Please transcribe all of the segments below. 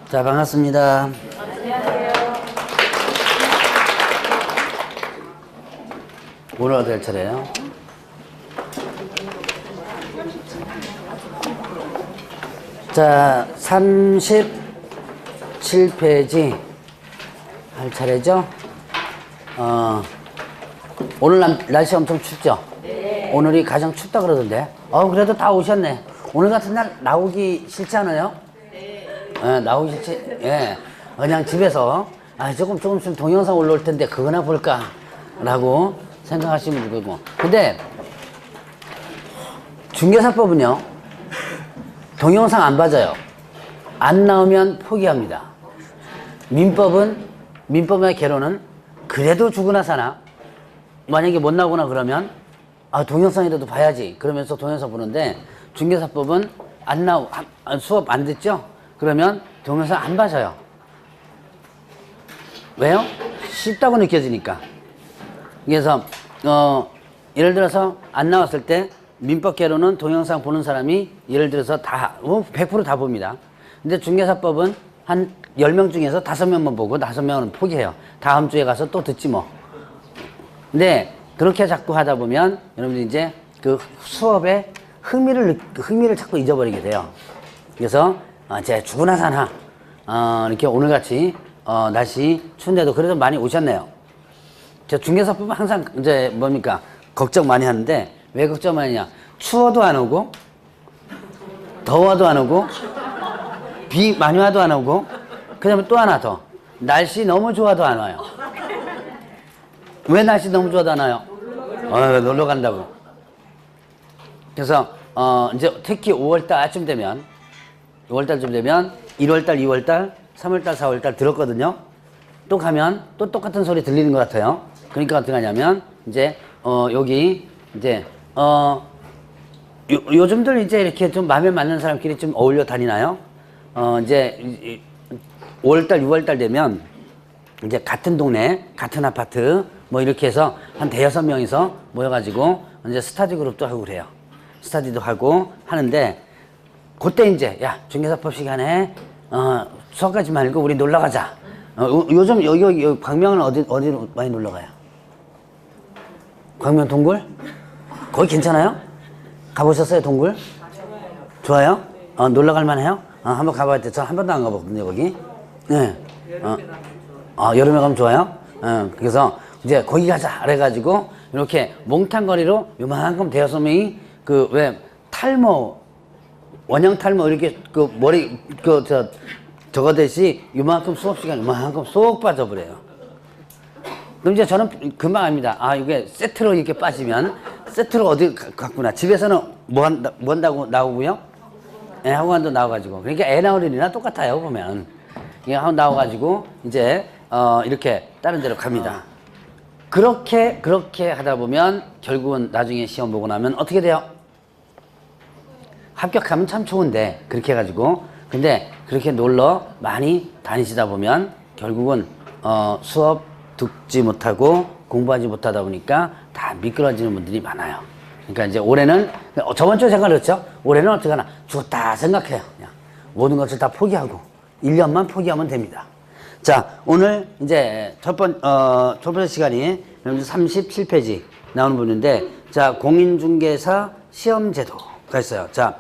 자, 반갑습니다. 오늘 어떻게 할 차례예요? 자, 37페이지 할 차례죠? 오늘 날씨 엄청 춥죠? 네. 오늘이 가장 춥다 그러던데. 그래도 다 오셨네. 오늘 같은 날 나오기 싫지 않아요? 네. 나오기 싫지? 예. 그냥 집에서, 조금 동영상 올라올 텐데, 그거나 볼까? 라고 생각하시면 되고. 근데, 중개사법은요, 동영상 안 봐줘요. 안 나오면 포기합니다. 민법의 개론은 그래도 죽으나 사나, 만약에 못 나오거나 그러면, 동영상이라도 봐야지. 그러면서 동영상 보는데, 중개사법은 수업 안 듣죠? 그러면 동영상 안 봐줘요. 왜요? 쉽다고 느껴지니까. 그래서, 예를 들어서 안 나왔을 때, 민법개론은 동영상 보는 사람이 예를 들어서 100% 다 봅니다. 근데 중개사법은 한 10명 중에서 5명만 보고 5명은 포기해요. 다음 주에 가서 또 듣지 뭐. 근데 그렇게 자꾸 하다 보면 여러분들 이제 그 수업에 흥미를 자꾸 잊어버리게 돼요. 그래서 제 죽으나 사나 이렇게 오늘같이 날씨 추운데도 그래도 많이 오셨네요. 저 중개사법은 항상 이제 뭡니까 걱정 많이 하는데 왜 걱정 많이 하냐? 추워도 안 오고 더워도 안 오고 비 많이 와도 안 오고 그 다음에 또 하나 더 날씨 너무 좋아도 안 와요. 왜 날씨 너무 좋아도 안 와요? 놀러 간다고. 그래서 이제 특히 5월달쯤 되면 5월달쯤 되면 1월달, 2월달, 3월달, 4월달 들었거든요. 또 가면 또 똑같은 소리 들리는 것 같아요. 그러니까 어떻게 하냐면 이제 여기 이제 요즘들 이제 이렇게 좀 마음에 맞는 사람끼리 좀 어울려 다니나요? 이제 5월달, 6월달 되면 이제 같은 동네, 같은 아파트 뭐 이렇게 해서 한 5-6명이서 모여가지고 이제 스터디 그룹도 하고 그래요. 스터디도 하고 하는데 그때 이제 야 중개사법 시간에 수업하지 말고 우리 놀러 가자. 요즘 여기 광명은 어디로 많이 놀러 가요? 광명 동굴? 거기 괜찮아요? 가보셨어요 동굴? 좋아요? 놀러 갈 만해요? 한번 가봐야 돼. 저 한 번도 안 가봤거든요 거기. 네. 여름에 가면 좋아요? 그래서 이제 거기 가자 그래가지고 이렇게 몽탄거리로 요만큼 5명이 그 왜 탈모 원형 탈모 이렇게 그 머리 저거 대시 요만큼 수업 시간 요만큼 쏙 빠져버려요. 그럼 이제 저는 금방 압니다. 이게 세트로 이렇게 빠지면 세트로 어디 갔구나. 집에서는 뭐 한다고 나오고요. 학원도 나와가지고 그러니까 애 나올 일이나 똑같아요 보면. 학원 나와가지고 이제 이렇게 다른 데로 갑니다. 그렇게 하다 보면 결국은 나중에 시험 보고 나면 어떻게 돼요? 합격하면 참 좋은데 그렇게 해가지고 근데 그렇게 놀러 많이 다니시다 보면 결국은 수업 듣지 못하고 공부하지 못하다 보니까 다 미끄러지는 분들이 많아요. 그러니까 이제 올해는 저번 주에 제가 그랬죠. 올해는 어떻게 하나 죽었다 생각해요. 그냥 모든 것을 다 포기하고 1년만 포기하면 됩니다. 자, 오늘 이제 첫 번째 시간이 37페이지 나오는 부분인데, 자, 공인중개사 시험제도가 있어요. 자,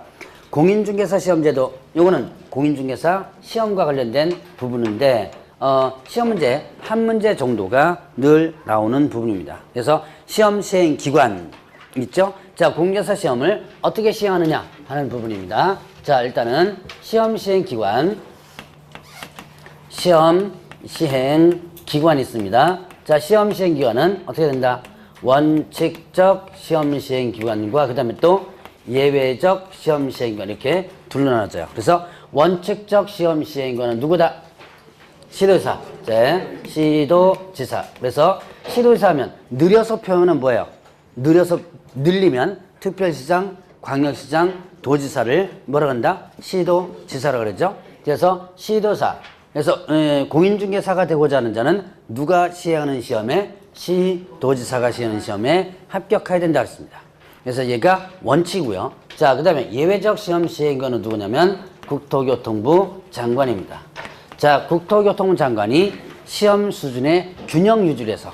공인중개사 시험제도, 요거는 공인중개사 시험과 관련된 부분인데, 시험 문제 한 문제 정도가 늘 나오는 부분입니다. 그래서 시험 시행 기관 있죠? 자, 공인중개사 시험을 어떻게 시행하느냐 하는 부분입니다. 자, 일단은 시험 시행 기관, 시험 시행 기관이 있습니다. 자, 시험 시행 기관은 어떻게 된다? 원칙적 시험 시행 기관과 그 다음에 또 예외적 시험 시행 기관 이렇게 둘로 나눠져요. 그래서 원칙적 시험 시행 기관은 누구다? 시도지사. 시도지사. 그래서 시도지사 하면 느려서 표현은 뭐예요? 늘리면 특별시장, 광역시장, 도지사를 뭐라고 한다? 시도지사라고 그랬죠? 그래서 시도사. 그래서 공인중개사가 되고자 하는 자는 누가 시행하는 시험에 시도지사가 시행하는 시험에 합격해야 된다 했습니다. 그래서 얘가 원칙이고요. 자, 그 다음에 예외적 시험 시행관은 누구냐면 국토교통부 장관입니다. 자, 국토교통부 장관이 시험 수준의 균형 유지를 해서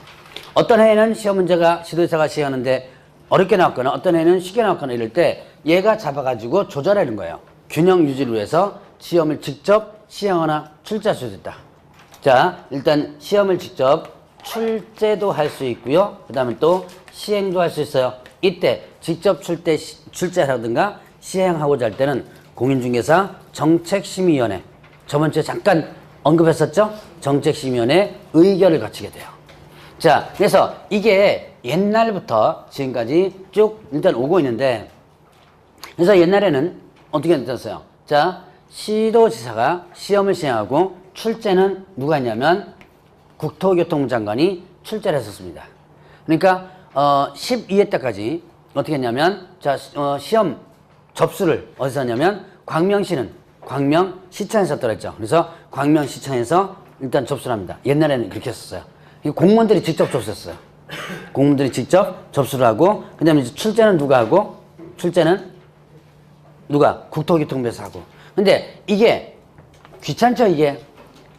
어떤 해에는 시험 문제가 시도지사가 시행하는데 어렵게 나왔거나 어떤 해에는 쉽게 나왔거나 이럴 때 얘가 잡아가지고 조절하는 거예요. 균형 유지를 위해서 시험을 직접 시행하거나 출제할 수도 있다. 자, 일단 시험을 직접 출제도 할 수 있고요. 그 다음에 또 시행도 할 수 있어요. 이때 직접 출제라든가 시행하고자 할 때는 공인중개사 정책심의위원회, 저번 주에 잠깐 언급했었죠? 정책심의위원회 의결을 거치게 돼요. 자, 그래서 이게 옛날부터 지금까지 쭉 일단 오고 있는데, 그래서 옛날에는 어떻게 됐었어요? 자, 시도지사가 시험을 시행하고 출제는 누가 했냐면 국토교통부 장관이 출제를 했었습니다. 그러니까 12회 때까지 어떻게 했냐면 자, 시험 접수를 어디서 하냐면 광명시는 광명시청에서 했다고 했죠. 그래서 광명시청에서 일단 접수를 합니다. 옛날에는 그렇게 했었어요. 공무원들이 직접 접수했어요. 공무원들이 직접 접수를 하고, 그 다음에 이제 출제는 누가 하고, 출제는 누가? 국토교통부에서 하고. 근데 이게 귀찮죠, 이게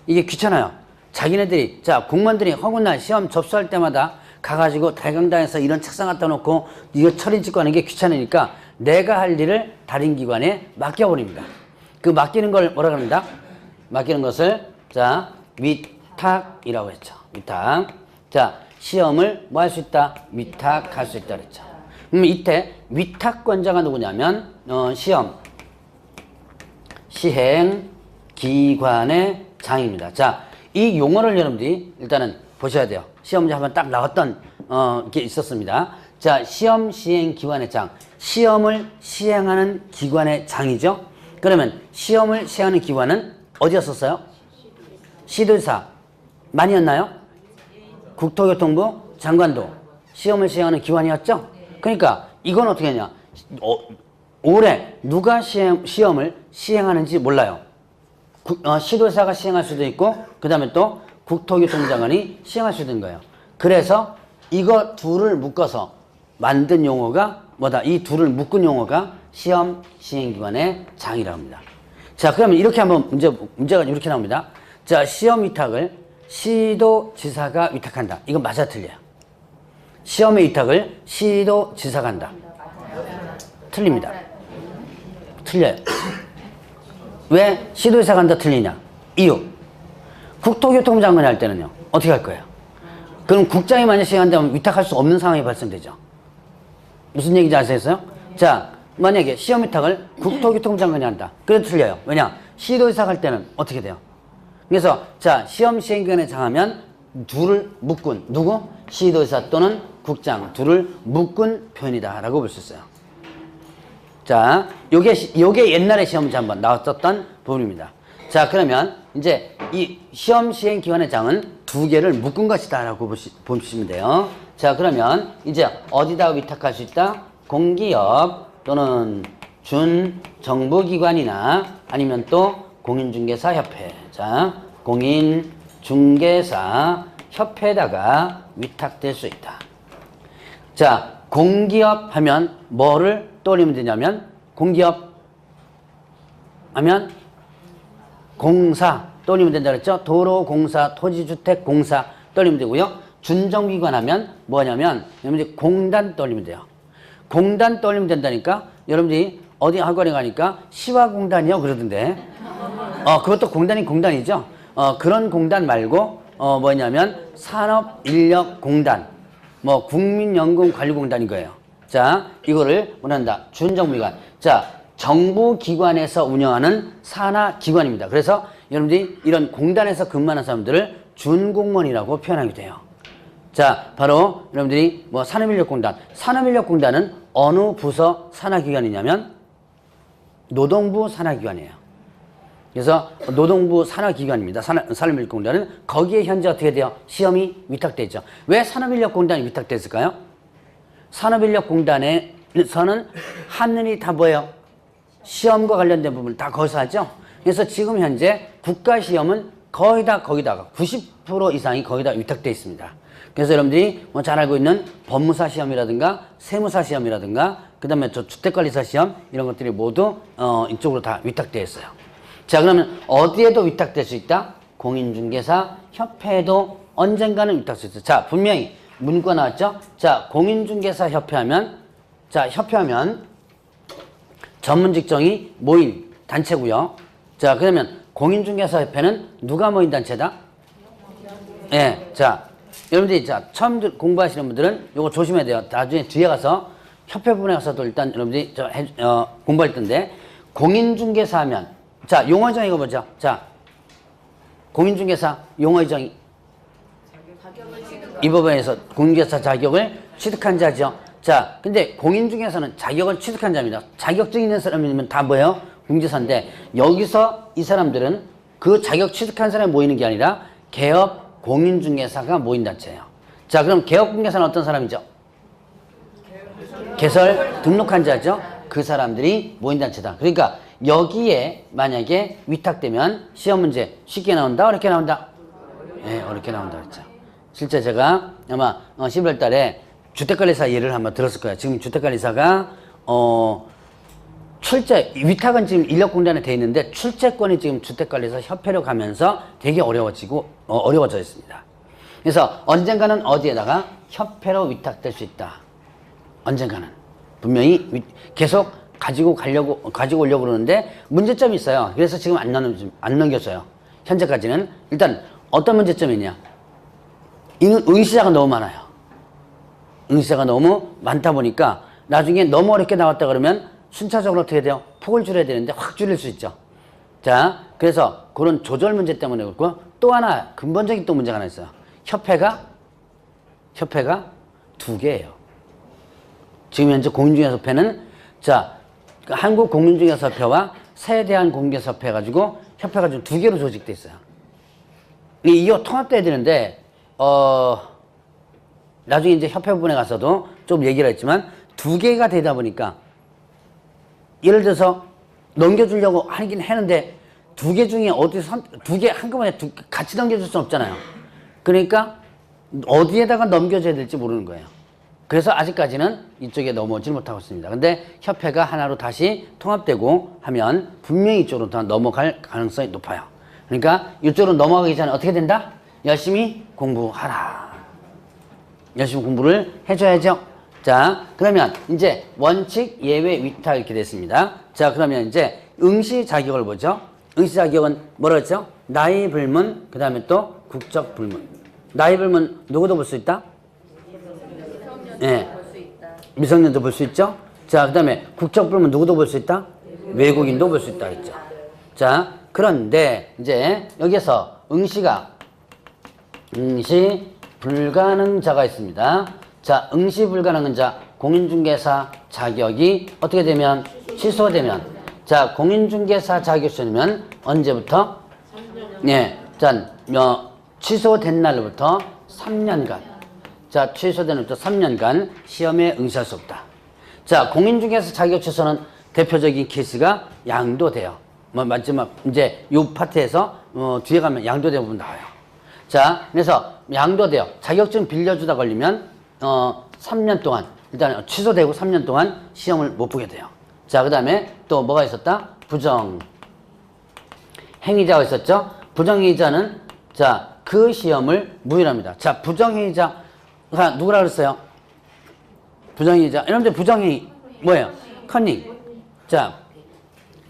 귀찮아요. 자기네들이, 자, 공무원들이 허군날 시험 접수할 때마다 가가지고 대강당에서 이런 책상 갖다 놓고 이거 처리 짓고 하는 게 귀찮으니까 내가 할 일을 다른 기관에 맡겨버립니다. 그 맡기는 걸 뭐라 그럽니다? 맡기는 것을, 자, 위탁이라고 했죠. 위탁. 자, 시험을 뭐 할 수 있다? 위탁할 수 있다 그랬죠. 그럼 이때 위탁권자가 누구냐면, 시행 기관의 장입니다. 자, 이 용어를 여러분들이 일단은 보셔야 돼요. 시험 문제 한번 딱 나왔던, 게 있었습니다. 자, 시험 시행 기관의 장. 시험을 시행하는 기관의 장이죠. 그러면 시험을 시행하는 기관은 어디였었어요? 시도지사. 많이였나요? 국토교통부 장관도 시험을 시행하는 기관이었죠? 그러니까 이건 어떻게 하냐. 올해 누가 시험을 시행하는지 몰라요. 시도지사가 시행할 수도 있고, 그 다음에 또 국토교통부 장관이 시행할 수도 있는 거예요. 그래서 이거 둘을 묶어서 만든 용어가 뭐다? 이 둘을 묶은 용어가 시험 시행기관의 장이라고 합니다. 자, 그러면 이렇게 한번 문제가 이렇게 나옵니다. 자, 시험 위탁을 시도지사가 위탁한다. 이건 맞아 틀려요? 시험의 위탁을 시도지사가 한다. 틀립니다. 틀려요. 왜 시도지사가 한다 틀리냐? 이유. 국토교통부 장관이 할 때는요. 어떻게 할 거예요? 그럼 국장이 만약 시행한다면 위탁할 수 없는 상황이 발생되죠. 무슨 얘기인지 아시겠어요? 자, 만약에 시험 위탁을 국토교통부 장관이 한다. 그래도 틀려요. 왜냐? 시도지사가 할 때는 어떻게 돼요? 그래서 자, 시험 시행기관에 장하면 둘을 묶은 누구? 시도지사 또는 국장 둘을 묶은 표현이다 라고 볼 수 있어요. 자, 요게 옛날에 시험 문제 한번 나왔었던 부분입니다. 자, 그러면 이제 이 시험 시행 기관의 장은 두 개를 묶은 것이다 라고 보시면 돼요. 자, 그러면 이제 어디다 위탁할 수 있다? 공기업 또는 준정부기관이나 아니면 또 공인중개사협회. 자, 공인중개사협회에다가 위탁될 수 있다. 자, 공기업 하면 뭐를 떠올리면 되냐면, 공기업 하면 공사 떠올리면 된다 그랬죠? 도로공사, 토지주택공사 떠올리면 되고요. 준정부기관 하면 뭐냐면 여러분들이 공단 떠올리면 돼요. 공단 떠올리면 된다니까. 여러분들이 어디 학원에 가니까 시화공단이요 그러던데. 그것도 공단이죠. 그런 공단 말고 뭐냐면 산업인력공단, 뭐 국민연금관리공단인 거예요. 자, 이거를 원한다. 준정부기관. 자, 정부기관에서 운영하는 산하기관입니다. 그래서 여러분들이 이런 공단에서 근무하는 사람들을 준공무원이라고 표현하게 돼요. 자, 바로 여러분들이 뭐 산업인력공단은 어느 부서 산하기관이냐면 노동부 산하기관이에요. 그래서 노동부 산하기관입니다. 산업인력공단은 거기에 현재 어떻게 돼요? 시험이 위탁되죠. 왜 산업인력공단이 위탁됐을까요? 산업인력공단에서는 하늘이 다 뭐예요? 시험과 관련된 부분을 다 거기서 하죠. 그래서 지금 현재 국가시험은 거의 다 거기다가 90% 이상이 거기다 위탁되어 있습니다. 그래서 여러분들이 뭐 잘 알고 있는 법무사 시험이라든가 세무사 시험이라든가 그 다음에 저 주택관리사 시험 이런 것들이 모두 이쪽으로 다 위탁되어 있어요. 자, 그러면 어디에도 위탁될 수 있다? 공인중개사 협회에도 언젠가는 위탁될 수 있다. 자, 분명히 문구가 나왔죠? 자, 공인중개사 협회하면, 자, 협회하면 전문 직종이 모인 단체고요. 자, 그러면 공인중개사 협회는 누가 모인 단체다? 예, 네, 자, 여러분들이 자, 처음 공부하시는 분들은 요거 조심해야 돼요. 나중에 뒤에 가서 협회 부분에 가서도 일단 여러분들이 공부할 텐데, 공인중개사 하면, 자, 용어정 이거 보죠. 자, 공인중개사 용어정이 이 법원에서 공인중개사 자격을 취득한 자죠. 자, 근데 공인중개사는 자격을 취득한 자입니다. 자격증 있는 사람이면 다 뭐예요? 공인중개사인데, 여기서 이 사람들은 그 자격 취득한 사람이 모이는 게 아니라 개업 공인중개사가 모인 단체예요. 자, 그럼 개업 공인중개사는 어떤 사람이죠? 개설 등록한 자죠. 그 사람들이 모인 단체다. 그러니까 여기에 만약에 위탁되면 시험 문제 쉽게 나온다, 어렵게 나온다? 네, 어렵게 나온다 그랬죠. 실제 제가 아마 11월 달에 주택관리사 예를 한번 들었을 거예요. 지금 주택관리사가 위탁은 지금 인력공단에 돼 있는데 출제권이 지금 주택관리사 협회로 가면서 되게 어려워져 있습니다. 그래서 언젠가는 어디에다가 협회로 위탁될 수 있다. 언젠가는 분명히 계속 가지고 오려고 그러는데 문제점이 있어요. 그래서 지금 안 넘겨줘요. 현재까지는. 일단 어떤 문제점이 있냐? 응시자가 너무 많아요. 응시자가 너무 많다 보니까 나중에 너무 어렵게 나왔다 그러면 순차적으로 어떻게 돼요? 폭을 줄여야 되는데 확 줄일 수 있죠. 자, 그래서 그런 조절 문제 때문에 그렇고, 또 하나 근본적인 또 문제가 하나 있어요. 협회가 두 개예요. 지금 현재 공인중개사협회는, 자, 한국공인중개사협회와 세대한 공인중개사협회 해가지고 협회가 좀 두 개로 조직돼 있어요. 이거 통합돼야 되는데 나중에 이제 협회 부분에 가서도 좀 얘기를 했지만 두 개가 되다 보니까 예를 들어서 넘겨주려고 하긴 했는데 두 개 중에 어디서 두 개 한꺼번에 같이 넘겨줄 수는 없잖아요. 그러니까 어디에다가 넘겨줘야 될지 모르는 거예요. 그래서 아직까지는 이쪽에 넘어오지 못하고 있습니다. 근데 협회가 하나로 다시 통합되고 하면 분명히 이쪽으로 더 넘어갈 가능성이 높아요. 그러니까 이쪽으로 넘어가기 전에 어떻게 된다? 열심히 공부하라. 열심히 공부를 해줘야죠. 자, 그러면 이제 원칙, 예외, 위탁 이렇게 됐습니다. 자, 그러면 이제 응시 자격을 보죠. 응시 자격은 뭐라 했죠? 나이 불문, 그 다음에 또 국적 불문. 나이 불문 누구도 볼 수 있다? 네. 미성년도 볼 수 있죠? 자, 그 다음에 국적 불문 누구도 볼 수 있다? 외국인도 볼 수 있다 했죠. 자, 그런데 이제 여기서 응시 불가능자가 있습니다. 자, 응시 불가능자, 공인중개사 자격이 어떻게 되면? 취소되면. 자, 공인중개사 자격이 취소되면 언제부터? 3년. 네. 자, 취소된 날로부터 3년간. 자, 취소된 날부터 3년간 시험에 응시할 수 없다. 자, 공인중개사 자격 취소는 대표적인 케이스가 양도돼요. 마지막, 이제 요 파트에서, 뒤에 가면 양도대 부분 나와요. 자, 그래서 양도돼요. 자격증 빌려주다 걸리면, 3년 동안, 일단 취소되고 3년 동안 시험을 못 보게 돼요. 자, 그 다음에 또 뭐가 있었다? 부정행위자가 있었죠? 부정행위자는, 자, 그 시험을 무효합니다. 자, 부정행위자가 누구라 그랬어요? 부정행위자. 여러분들 부정행위 뭐예요? 컨닝. 자,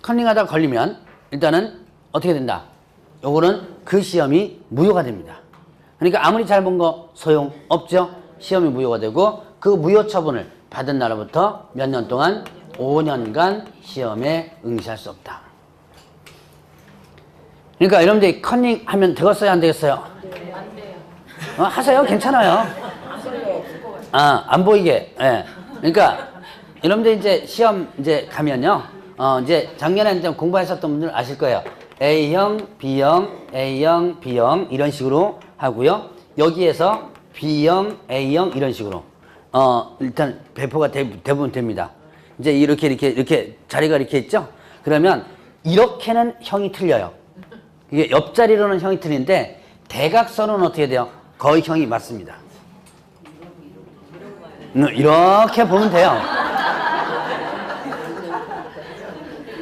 컨닝하다 걸리면 일단은 어떻게 된다? 요거는 그 시험이 무효가 됩니다. 그러니까 아무리 잘 본 거 소용 없죠? 시험이 무효가 되고 그 무효 처분을 받은 날로부터 몇 년 동안? 5년간 시험에 응시할 수 없다. 그러니까 여러분들이 컨닝 하면 되겠어요? 안 되겠어요? 안 돼요. 하세요. 괜찮아요. 안 보이게. 예. 그러니까 여러분들 이제 시험 이제 가면요. 이제 작년에 좀 공부하셨던 분들 아실 거예요. A형, B형, A형, B형 이런 식으로 하고요. 여기에서 B형, A형 이런 식으로 일단 배포가 대부분 됩니다. 이제 이렇게 자리가 이렇게 있죠? 그러면 이렇게는 형이 틀려요. 이게 옆자리로는 형이 틀린데 대각선은 어떻게 돼요? 거의 형이 맞습니다. 이렇게 보면 돼요.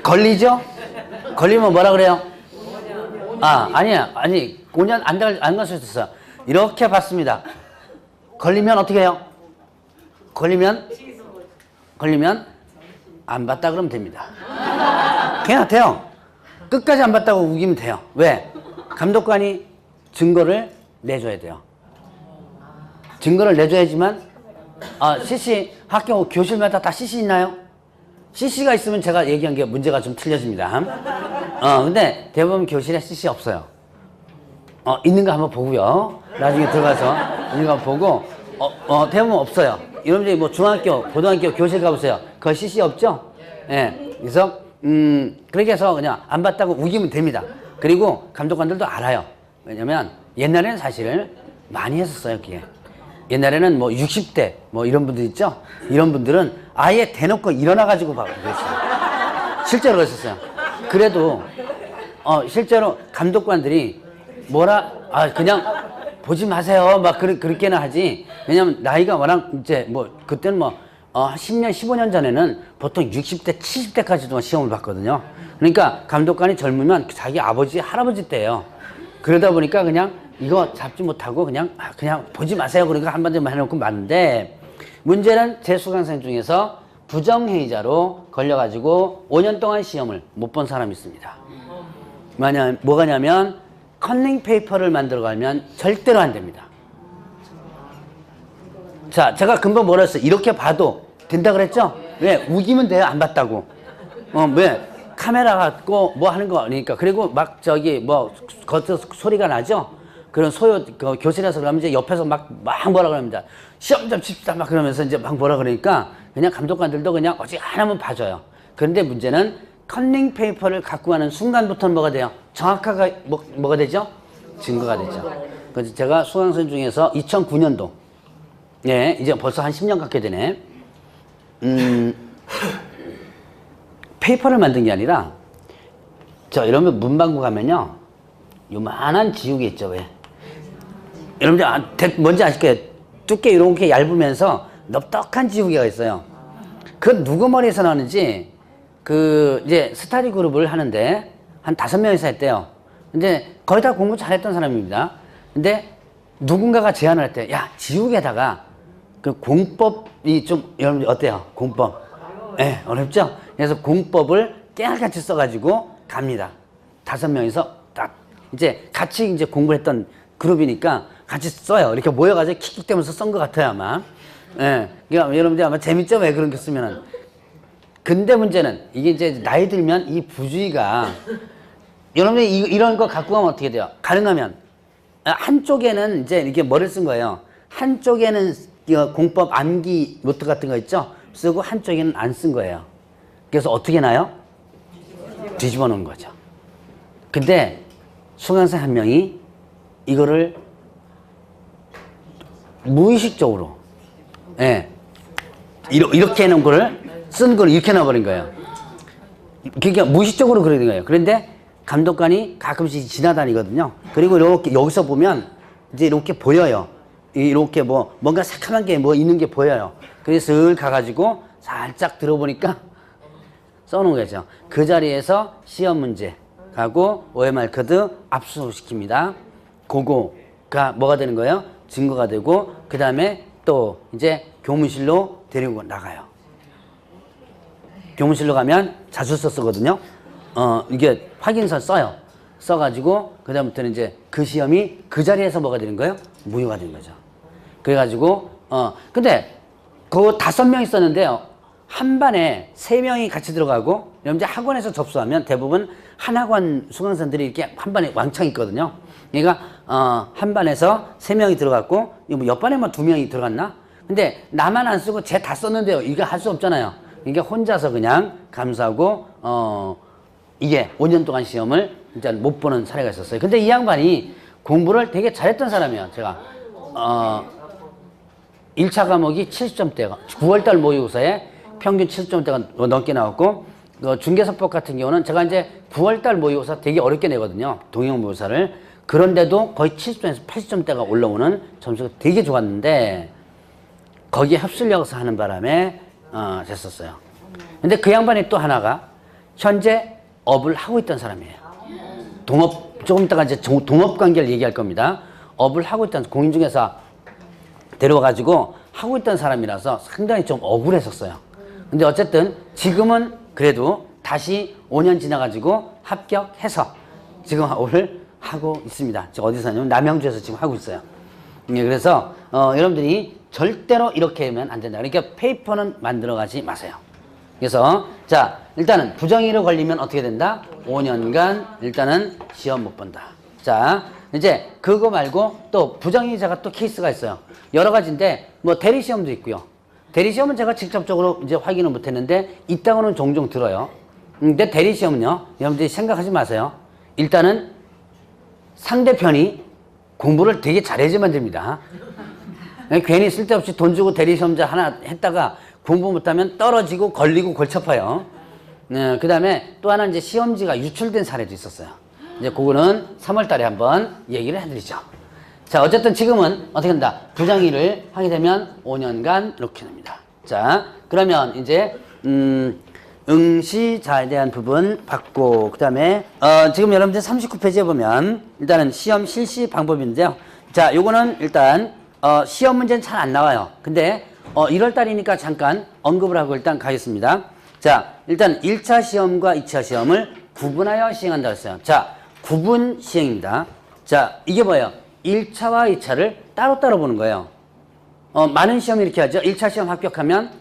걸리죠? 걸리면 뭐라 그래요? 아니야. 아니, 5년 안 갈 수 있었어. 이렇게 봤습니다. 걸리면 어떻게 해요? 걸리면 안 봤다 그러면 됩니다. 그냥 돼요. 끝까지 안 봤다고 우기면 돼요. 왜? 감독관이 증거를 내줘야 돼요. 증거를 내줘야지만, CC, 학교 교실마다 다 CC 있나요? CC가 있으면 제가 얘기한 게 문제가 좀 틀려집니다. 근데 대부분 교실에 CC 없어요. 있는 거 한번 보고요. 나중에 들어가서 있는 거 한번 보고, 대부분 없어요. 여러분들이 뭐 중학교, 고등학교 교실 가보세요. 그거 CC 없죠? 예. 그래서, 그렇게 해서 그냥 안 봤다고 우기면 됩니다. 그리고 감독관들도 알아요. 왜냐면 옛날에는 사실 많이 했었어요, 그게. 옛날에는 뭐 60대 뭐 이런 분들 있죠? 이런 분들은 아예 대놓고 일어나가지고 막 그랬어요. 실제로 그랬었어요. 그래도, 실제로 감독관들이 그냥 보지 마세요. 막 그렇게는 하지. 왜냐면 나이가 워낙 이제 뭐 그때는 뭐 10년, 15년 전에는 보통 60대, 70대까지도 시험을 봤거든요. 그러니까 감독관이 젊으면 자기 아버지, 할아버지 때예요. 그러다 보니까 그냥 이거 잡지 못하고 그냥 보지 마세요. 그러니까 한 번쯤 해놓고 맞는데 문제는 제 수강생 중에서 부정행위자로 걸려가지고 5년 동안 시험을 못 본 사람이 있습니다. 뭐가냐면 컨닝 페이퍼를 만들어 가면 절대로 안 됩니다. 자, 제가 금방 뭐라 했어요? 이렇게 봐도 된다 그랬죠? 왜? 우기면 돼요. 안 봤다고. 왜? 카메라 갖고 뭐 하는 거 아니니까. 그리고 막 겉에서 소리가 나죠? 그런 교실에서 그러면 이제 옆에서 막 뭐라 그럽니다. 시험 좀 칩시다. 막 그러면서 이제 막 뭐라 그러니까 그냥 감독관들도 그냥 어찌 하나만 봐줘요. 그런데 문제는 컨닝 페이퍼를 갖고 가는 순간부터는 뭐가 돼요? 정확하게 뭐가 되죠? 증거가 되죠. 그래서 제가 수강생 중에서 2009년도 예, 이제 벌써 한 10년 갖게 되네. 페이퍼를 만든 게 아니라, 여러분 문방구 가면요, 요만한 지우개 있죠, 왜? 여러분들, 뭔지 아실 거예요? 두께 이렇게 얇으면서 넓적한 지우개가 있어요. 그건 누구 머리에서 나오는지, 이제 스터디 그룹을 하는데, 한 5명이서 했대요. 근데 거의 다 공부 잘했던 사람입니다. 근데 누군가가 제안을 했대요. 야, 지우개에다가 공법이 좀, 여러분 어때요? 공법. 예, 어렵죠? 그래서 공법을 깨알같이 써가지고 갑니다. 5명이서 딱, 이제 같이 이제 공부를 했던 그룹이니까 같이 써요. 이렇게 모여가지고 킥킥대면서 쓴 것 같아요, 아마. 예. 그러니까 여러분들 아마 재밌죠? 왜 그런 게 쓰면은. 근데 문제는 이게 이제 나이 들면 이 부주의가, 여러분들 이런 거 갖고 가면 어떻게 돼요? 가능하면. 한쪽에는 이제 이렇게 뭐를 쓴 거예요. 한쪽에는 공법 암기 노트 같은 거 있죠? 쓰고 한쪽에는 안 쓴 거예요. 그래서 어떻게 나요? 뒤집어 놓은 거죠. 근데 수강생 한 명이 이거를 무의식적으로, 예, 이렇게 해놓은 거를 쓴 걸 이렇게 놔버린 거예요. 그러니까 무의식적으로 그러는 거예요. 그런데 감독관이 가끔씩 지나다니거든요. 그리고 이렇게 여기서 보면 이제 이렇게 보여요. 이렇게 뭔가 새카만 게 있는 게 보여요. 그래서 슬 가가지고 살짝 들어보니까 써놓은 거죠. 그 자리에서 시험 문제 가고 OMR 카드 압수시킵니다. 그거가 뭐가 되는 거예요? 증거가 되고, 그 다음에 또 이제 교무실로 데리고 나가요. 교무실로 가면 자술서 쓰거든요. 이게 확인서 써요. 써가지고 그 다음부터는 이제 그 시험이 그 자리에서 뭐가 되는 거예요? 무효가 되는 거죠. 그래가지고 근데 그 5명 있었는데요, 한 반에 3명이 같이 들어가고, 여러분들 학원에서 접수하면 대부분 한 학원 수강생들이 이렇게 한 반에 왕창 있거든요. 그러니까 한 반에서 3명이 들어갔고, 옆 반에 2명이 들어갔나? 근데 나만 안 쓰고 쟤 다 썼는데요, 이거 할 수 없잖아요. 그러니까 혼자서 그냥 감수하고 이게 5년 동안 시험을 진짜 못 보는 사례가 있었어요. 근데 이 양반이 공부를 되게 잘했던 사람이에요. 제가 1차 과목이 70점대가 9월달 모의고사에 평균 70점대가 넘게 나왔고, 중개사법 같은 경우는 제가 이제 9월달 모의고사 되게 어렵게 내거든요. 동영 모의고사를. 그런데도 거의 70점에서 80점대가 올라오는 점수가 되게 좋았는데, 거기에 흡수력에서 하는 바람에 됐었어요. 근데 그 양반이 또 하나가 현재 업을 하고 있던 사람이에요. 동업, 조금 이따가 이제 동업 관계를 얘기할 겁니다. 업을 하고 있던, 공인중개사 데려와가지고 하고 있던 사람이라서 상당히 좀 억울했었어요. 근데 어쨌든 지금은 그래도 다시 5년 지나가지고 합격해서 지금 업을 하고 있습니다. 어디서 하냐면 남양주에서 지금 하고 있어요. 그래서 여러분들이 절대로 이렇게 하면 안 된다. 그러니까 페이퍼는 만들어가지 마세요. 그래서 자, 일단은 부정의로 걸리면 어떻게 된다? 5년간 일단은 시험 못 본다. 자, 이제 그거 말고 또 부정의자가 또 케이스가 있어요. 여러 가지인데 뭐 대리시험도 있고요. 대리시험은 제가 직접적으로 이제 확인을 못 했는데 있다고는 종종 들어요. 근데 대리시험은요, 여러분들이 생각하지 마세요. 일단은 상대편이 공부를 되게 잘해야지만 됩니다. 괜히 쓸데없이 돈 주고 대리시험자 하나 했다가 공부 못하면 떨어지고 걸리고 골치 아파요. 그 다음에 또 하나 이제 시험지가 유출된 사례도 있었어요. 이제 그거는 3월 달에 한번 얘기를 해드리죠. 자, 어쨌든 지금은 어떻게 한다? 부정의를 하게 되면 5년간 이렇게 됩니다. 자, 그러면 이제, 응시자에 대한 부분 받고, 그 다음에, 지금 여러분들 39페이지에 보면, 일단은 시험 실시 방법인데요. 자, 요거는 일단, 시험 문제는 잘 안 나와요. 근데, 1월 달이니까 잠깐 언급을 하고 일단 가겠습니다. 자, 일단 1차 시험과 2차 시험을 구분하여 시행한다고 했어요. 자, 구분 시행입니다. 자, 이게 뭐예요? 1차와 2차를 따로따로 보는 거예요. 많은 시험이 이렇게 하죠. 1차 시험 합격하면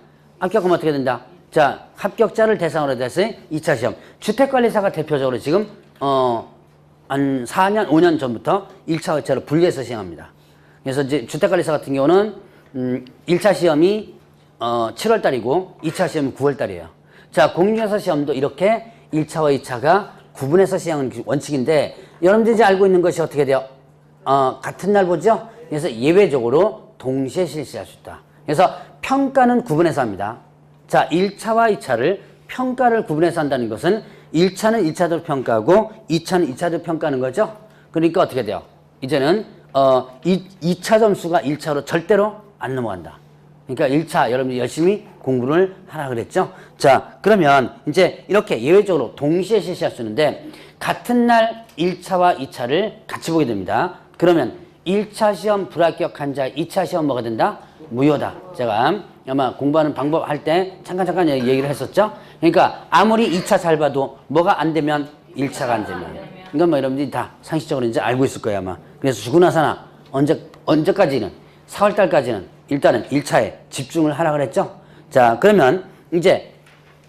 어떻게 된다? 자, 합격자를 대상으로 해서 2차 시험. 주택관리사가 대표적으로 지금, 한 4년, 5년 전부터 1차, 2차로 분리해서 시행합니다. 그래서 이제 주택관리사 같은 경우는, 1차 시험이, 7월 달이고 2차 시험이 9월 달이에요. 자, 공인중개사 시험도 이렇게 1차와 2차가 구분해서 시행하는 원칙인데, 여러분들이 이제 알고 있는 것이 어떻게 돼요? 같은 날 보죠? 그래서 예외적으로 동시에 실시할 수 있다. 그래서 평가는 구분해서 합니다. 자, 1차와 2차를 평가를 구분해서 한다는 것은 1차는 1차대로 평가하고 2차는 2차대로 평가하는 거죠. 그러니까 어떻게 돼요? 이제는 2차 점수가 1차로 절대로 안 넘어간다. 그러니까 1차 여러분이 열심히 공부를 하라 그랬죠. 자, 그러면 이제 이렇게 예외적으로 동시에 실시할 수 있는데 같은 날 1차와 2차를 같이 보게 됩니다. 그러면 1차 시험 불합격한 자 2차 시험 뭐가 된다? 무효다. 제가 아마 공부하는 방법 할 때 잠깐 얘기를 했었죠. 그러니까 아무리 2차 잘 봐도 뭐가 안 되면 1차가 안 되면. 그러니까 뭐 여러분들이 다 상식적으로 이제 알고 있을 거예요 아마. 그래서 주고 나서나 언제까지는 4월 달까지는 일단은 1차에 집중을 하라 그랬죠. 자, 그러면 이제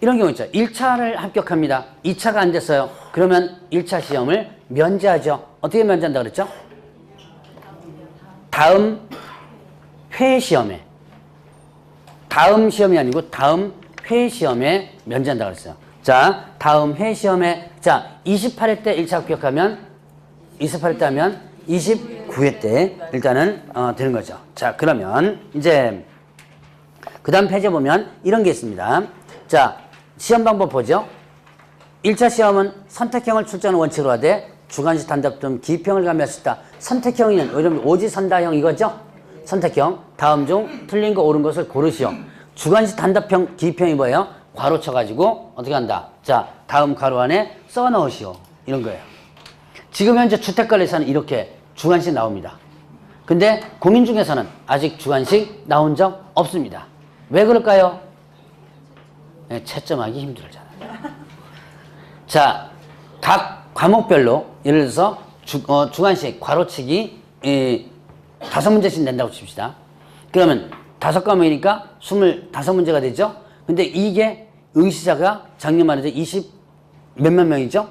이런 경우 있죠. 1차를 합격합니다. 2차가 안 됐어요. 그러면 1차 시험을 면제하죠. 어떻게 면제한다 그랬죠? 다음 회 시험에, 다음 시험이 아니고 다음 회 시험에 면제한다 그랬어요. 자, 다음 회 시험에, 자, 28회 때 1차 합격하면 28회 때 하면 29회 때 일단은 되는 거죠. 자, 그러면 이제 그 다음 페이지에 보면 이런 게 있습니다. 자, 시험 방법 보죠. 1차 시험은 선택형을 출제하는 원칙으로 하되 주관식 단답 등 기평을 가미할 수 있다. 선택형이면 여러분 오지선다형 이거죠? 선택형. 다음 중 틀린 거 옳은 것을 고르시오. 주관식 단답형 기평이 뭐예요? 괄호 쳐가지고 어떻게 한다? 자, 다음 괄호 안에 써 넣으시오. 이런 거예요. 지금 현재 주택관리사는 이렇게 주관식 나옵니다. 근데 공인중개사는 아직 주관식 나온 적 없습니다. 왜 그럴까요? 네, 채점하기 힘들잖아요. 자, 각 과목별로 예를 들어서 주관식 괄호치기 5문제씩 낸다고 칩시다. 그러면 5과목이니까 25문제가 되죠. 근데 이게 응시자가 작년만 해도 20 몇만 명이죠.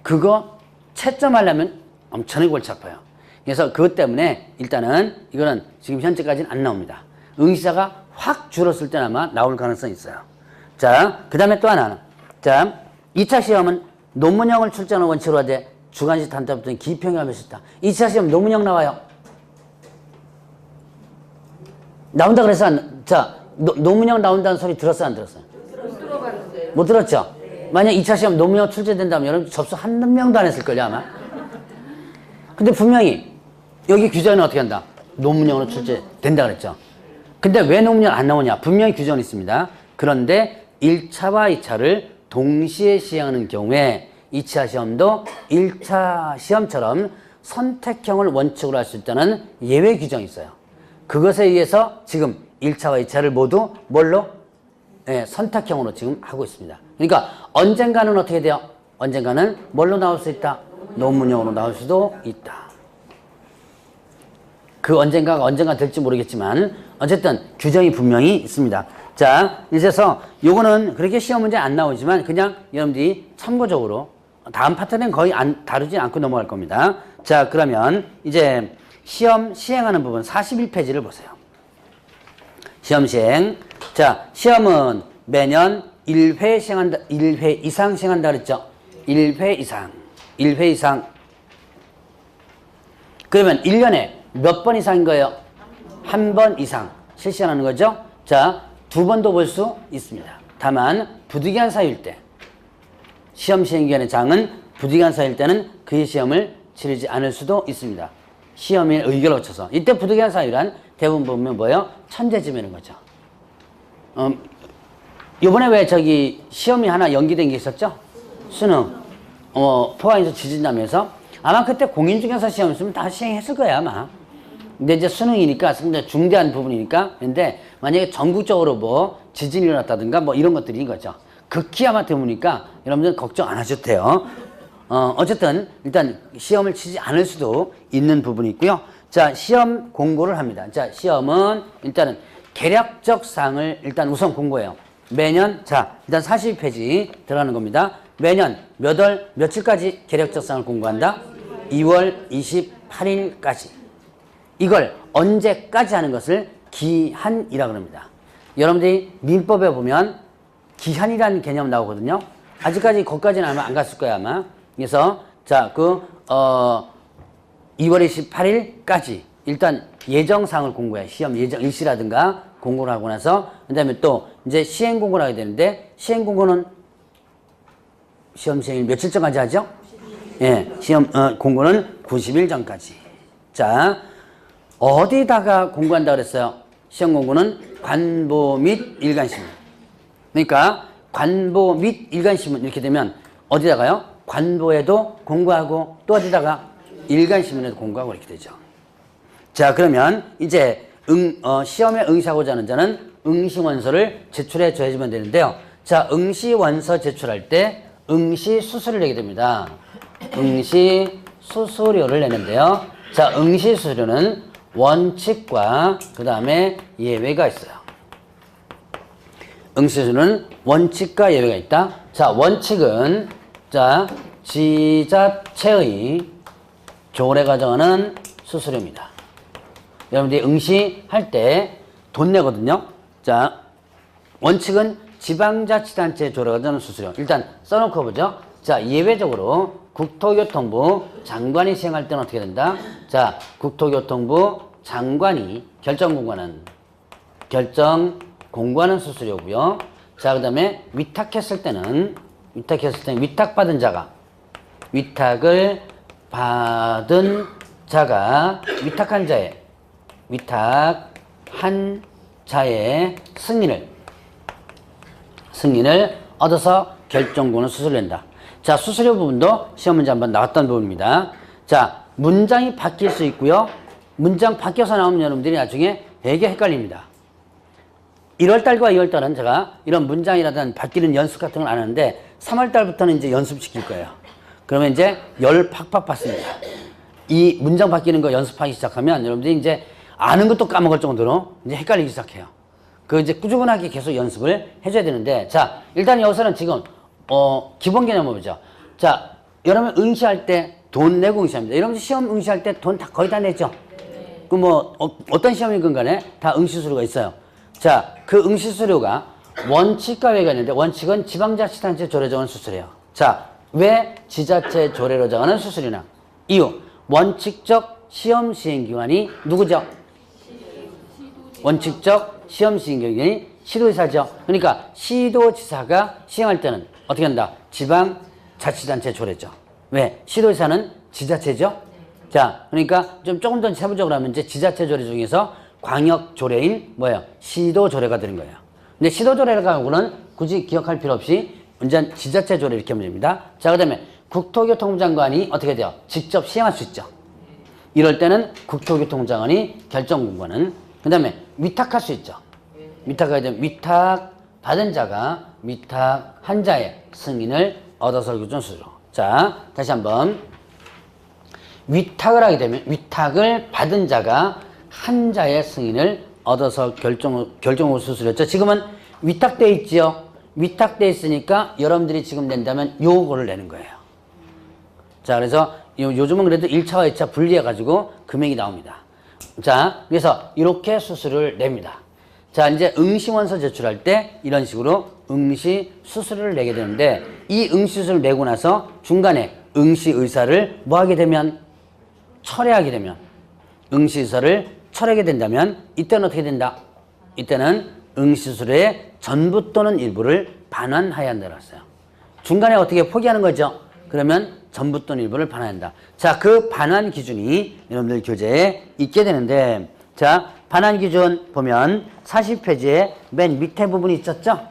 그거 채점하려면 엄청나게 골치 아파요. 그래서 그것 때문에 일단은 이거는 지금 현재까지는 안 나옵니다. 응시자가 확 줄었을 때는 아마 나올 가능성이 있어요. 자, 그 다음에 또 하나. 자, 2차 시험은 논문형을 출제하는 원칙으로 하되 주관식 단답 등 기평이 하면 있다. 2차 시험 논문형 나와요. 나온다 그래서 자, 논문형 나온다는 소리 들었어요, 안 들었어요? 들어봤는데. 못 들었죠? 만약 2차 시험 논문형 출제된다면 여러분 접수 한 명도 안 했을걸요, 아마? 근데 분명히 여기 규정은 어떻게 한다? 논문형으로 출제된다 그랬죠. 근데 왜 논문형 안 나오냐? 분명히 규정이 있습니다. 그런데 1차와 2차를 동시에 시행하는 경우에 2차 시험도 1차 시험처럼 선택형을 원칙으로 할 수 있다는 예외 규정이 있어요. 그것에 의해서 지금 1차와 2차를 모두 뭘로? 예, 선택형으로 지금 하고 있습니다. 그러니까 언젠가는 어떻게 돼요? 언젠가는 뭘로 나올 수 있다? 논문형으로 나올 수도 있다. 그 언젠가 될지 모르겠지만 어쨌든 규정이 분명히 있습니다. 자, 이제서 요거는 그렇게 시험 문제 안 나오지만 그냥 여러분들이 참고적으로 다음 파트는 거의 다루지 않고 넘어갈 겁니다. 자, 그러면 이제 시험 시행하는 부분 41페이지를 보세요. 시험 시행. 자, 시험은 매년 1회 시행한다, 1회 이상 시행한다 그랬죠? 1회 이상. 1회 이상. 그러면 1년에 몇 번 이상인 거예요? 한 번 이상 실시하는 거죠? 자, 2번도 볼 수 있습니다. 다만 부득이한 사유일 때, 시험 시행기간의 장은 부득이한 사유일 때는 그의 시험을 치르지 않을 수도 있습니다. 시험의 의결을 거쳐서. 이때 부득이한 사유란 대부분 보면 뭐예요? 천재지면인 거죠. 요번에 왜 저기 시험이 하나 연기된 게 있었죠? 수능. 포항에서 지진나면서 아마 그때 공인중개사 시험 있으면 다 시행했을 거야, 아마. 근데 이제 수능이니까 상당히 중대한 부분이니까. 근데 만약에 전국적으로 뭐 지진이 일어났다든가 뭐 이런 것들인 거죠. 극히 아마 드무니까 여러분들 걱정 안 하셔도 돼요. 어쨌든 일단 시험을 치지 않을 수도 있는 부분이 있고요. 자, 시험 공고를 합니다. 자, 시험은 일단은 계략적 사항을 일단 우선 공고해요. 매년, 자, 일단 42페이지 들어가는 겁니다. 매년 몇 월, 며칠까지 계략적 사항을 공고한다? 2월 28일까지. 이걸 언제까지 하는 것을 기한이라고 합니다. 여러분들이 민법에 보면 기한이라는 개념 나오거든요. 아직까지 거기까지는 아마 안 갔을 거야, 아마. 그래서, 자, 2월 28일까지 일단 예정사항을 공고해. 시험 예정 일시라든가 공고를 하고 나서, 그 다음에 또 이제 시행 공고를 하게 되는데, 시행 공고는 시험 시행일 며칠 전까지 하죠? 예, 시험, 공고는 90일 전까지. 자, 어디다가 공고한다 그랬어요? 시험 공고는 관보 및 일간신문. 그러니까 관보 및 일간신문 이렇게 되면 어디다가요? 관보에도 공고하고 또 어디다가 일간신문에도 공고하고 이렇게 되죠. 자, 그러면 이제 시험에 응시하고자 하는 자는 응시원서를 제출해 줘야지만 되는데요. 자, 응시원서 제출할 때 응시수수료를 내게 됩니다. 응시수수료를 내는데요. 자, 응시수수료는 원칙과 그 다음에 예외가 있어요. 응시수수료는 원칙과 예외가 있다. 자, 원칙은 자, 지자체의 조례가 정하는 수수료입니다. 여러분들이 응시할 때 돈 내거든요. 자, 원칙은 지방자치단체 조례가 정하는 수수료. 일단 써놓고 보죠. 자, 예외적으로 국토교통부 장관이 시행할 때는 어떻게 된다? 자, 국토교통부 장관이 결정 공고하는 수수료고요. 자, 그 다음에 위탁했을 때는 위탁받은 자가 위탁을 받은 자가 위탁한 자의 승인을 얻어서 결정권을 수수료 낸다. 자, 수수료 부분도 시험 문제 한번 나왔던 부분입니다. 자, 문장이 바뀔 수 있고요. 문장 바뀌어서 나오면 여러분들이 나중에 되게 헷갈립니다. 1월달과 2월달은 제가 이런 문장이라든 바뀌는 연습 같은 걸 안 하는데 3월달부터는 이제 연습시킬 거예요. 그러면 이제 열 팍팍 받습니다. 이 문장 바뀌는 거 연습하기 시작하면 여러분들이 이제 아는 것도 까먹을 정도로 이제 헷갈리기 시작해요. 그 이제 꾸준하게 계속 연습을 해줘야 되는데, 자, 일단 여기서는 지금 기본 개념을 보죠. 자, 여러분 응시할 때 돈 내고 응시합니다. 여러분 시험 응시할 때 돈 다 거의 다 내죠. 그 뭐 어떤 시험이건 간에 다 응시수료가 있어요. 자, 그 응시수료가 원칙과 예외가 있는데 원칙은 지방자치단체 조례 정하는 수수료예요. 자, 왜 지자체 조례로 정하는 수수료냐? 이유, 원칙적 시험 시행기관이 누구죠? 원칙적 시험 시행기관이 시도지사죠. 그러니까 시도지사가 시행할 때는 어떻게 한다? 지방자치단체 조례죠. 왜? 시도지사는 지자체죠. 자, 그러니까 조금 더 세부적으로 하면 이제 지자체 조례 중에서 광역 조례인 뭐예요? 시도 조례가 되는 거예요. 근데 시도 조례라고는 굳이 기억할 필요 없이 운전 지자체 조례 이렇게 하면 됩니다. 자, 그 다음에 국토교통부 장관이 어떻게 돼요? 직접 시행할 수 있죠. 이럴 때는 국토교통부 장관이 결정 공고는, 그 다음에 위탁할 수 있죠. 위탁하게 되면 위탁 받은 자가 위탁한 자의 승인을 얻어서 규정 수수료. 자, 다시 한번. 위탁을 하게 되면 위탁을 받은 자가 한 자의 승인을 얻어서 결정으로 수수료죠. 지금은 위탁돼 있지요. 위탁돼 있으니까 여러분들이 지금 낸다면 요거를 내는 거예요. 자, 그래서 요즘은 그래도 1차와 2차 분리해가지고 금액이 나옵니다. 자, 그래서 이렇게 수수료를 냅니다. 자, 이제 응시원서 제출할 때 이런 식으로 응시 수수료를 내게 되는데, 이 응시 수수료를 내고 나서 중간에 응시 의사를 뭐 하게 되면, 철회하게 되면, 응시 의사를 철회하게 된다면 이때는 어떻게 된다? 이때는 응시 수수료의 전부 또는 일부를 반환해야 한다고 했어요. 중간에 어떻게 포기하는 거죠? 그러면 전부 또는 일부를 반환한다. 자, 그 반환 기준이 여러분들 교재에 있게 되는데, 자, 반환 기준 보면 40페이지에 맨 밑에 부분이 있었죠?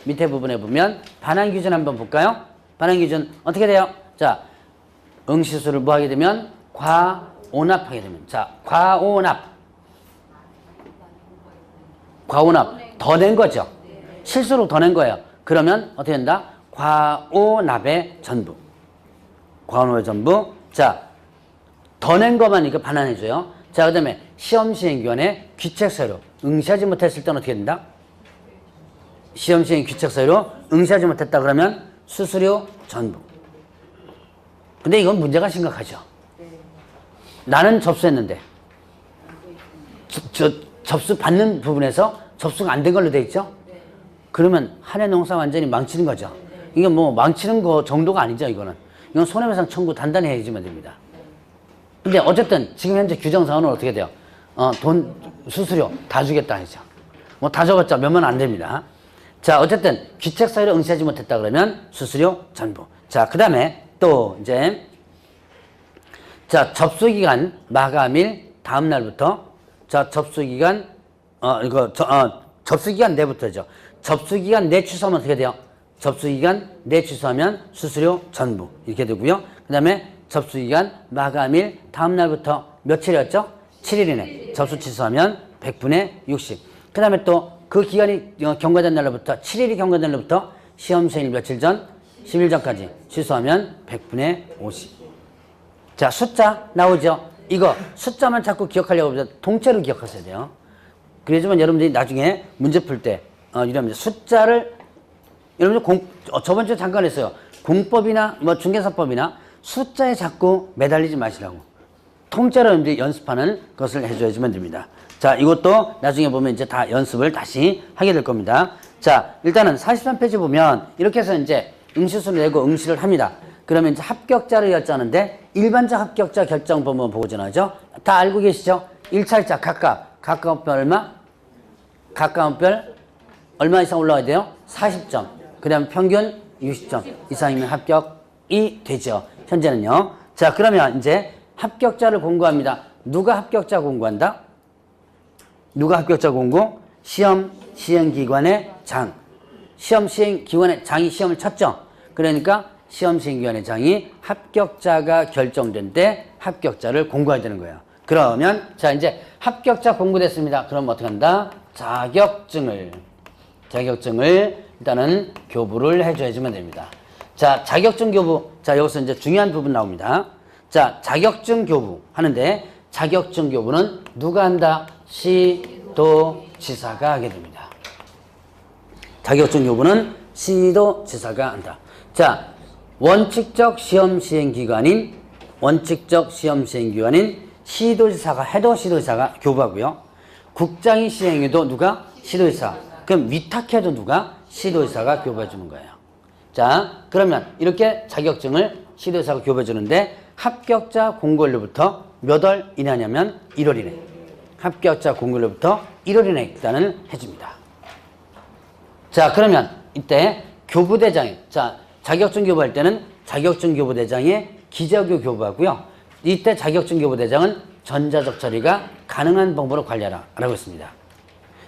밑에 부분에 보면 반환 기준 한번 볼까요? 반환 기준 어떻게 돼요? 자, 응시수를 뭐 하게 되면 과오납하게 되면, 자, 과오납 더 낸 거죠. 실수로 더 낸 거예요. 그러면 어떻게 된다? 과오납의 전부. 과오납의 전부. 자, 더 낸 것만 이렇게 반환해줘요. 자, 그 다음에 시험 시행기관에 귀책 사유로 응시하지 못했을 때는 어떻게 된다? 시험 시행 귀책 사유로 응시하지 못했다 그러면 수수료 전부. 근데 이건 문제가 심각하죠. 나는 접수했는데 접수 받는 부분에서 접수가 안 된 걸로 돼 있죠? 그러면 한 해 농사 완전히 망치는 거죠. 이게 뭐 망치는 거 정도가 아니죠, 이거는. 이건 손해배상 청구 단단히 해야지만 됩니다. 근데 어쨌든 지금 현재 규정상으로는 어떻게 돼요? 돈, 수수료 다 주겠다 하죠. 뭐 다 줘봤자 몇만 원 안 됩니다. 자, 어쨌든 귀책 사유로 응시하지 못했다 그러면 수수료 전부. 자, 그 다음에 또 이제, 자, 접수기간 마감일 다음 날부터, 자, 접수기간, 접수기간 내부터죠. 접수기간 내 취소하면 어떻게 돼요? 접수기간 내 취소하면 수수료 전부. 이렇게 되고요. 그 다음에 접수기간 마감일 다음 날부터 며칠이었죠? 7일 이내. 접수 취소하면 100분의 60. 그 다음에 또 그 기간이 경과된 날로부터 7일이 경과된 날로부터 시험 시행일 며칠 전? 10일 전까지 취소하면 100분의 50. 자, 숫자 나오죠? 이거 숫자만 자꾸 기억하려고 하면 통째로 기억하셔야 돼요. 그래야지만 여러분들이 나중에 문제 풀 때 이러면 숫자를, 여러분들 저번 주에 잠깐 했어요. 공법이나 뭐 중개사법이나 숫자에 자꾸 매달리지 마시라고. 통째로 이제 연습하는 것을 해줘야지만 됩니다. 자, 이것도 나중에 보면 이제 다 연습을 다시 하게 될 겁니다. 자, 일단은 43페이지 보면 이렇게 해서 이제 응시수를 내고 응시를 합니다. 그러면 이제 합격자를 결정하는데 일반자 합격자 결정 법은 보고 전하죠. 다 알고 계시죠? 1차, 2차 각각 가까운 별 얼마? 가까운 별 얼마 이상 올라가야 돼요? 40점. 그 다음 평균 60점 이상이면 합격이 되죠. 현재는요. 자, 그러면 이제 합격자를 공고합니다. 누가 합격자 공고한다? 누가 합격자 공고? 시험 시행기관의 장. 시험 시행기관의 장이 시험을 쳤죠. 그러니까 시험 시행기관의 장이 합격자가 결정된 때 합격자를 공고해야 되는 거예요. 그러면 자, 이제 합격자 공고됐습니다. 그럼 어떻게 한다? 자격증을 일단은 교부를 해줘야지만 됩니다. 자, 자격증 교부. 자, 여기서 이제 중요한 부분 나옵니다. 자, 자격증 교부 하는데 자격증 교부는 누가 한다? 시도지사가 하게 됩니다. 자격증 교부는 시도지사가 한다. 자, 원칙적 시험 시행 기관인 시도지사가 해도 시도지사가 교부하고요. 국장이 시행해도 누가? 시도지사. 그럼 위탁해도 누가? 시도지사가 교부해 주는 거예요. 자, 그러면 이렇게 자격증을 시도지사가 교부해 주는데 합격자 공고일로부터 몇 월 이내냐면 1월 이내. 합격자 공고일로부터 1월 이내 일단은 해줍니다. 자, 그러면 이때 교부대장이, 자, 자격증 교부할 때는 자격증 교부대장의 기저교 교부하고요. 이때 자격증 교부대장은 전자적 처리가 가능한 방법으로 관리하라 라고 했습니다.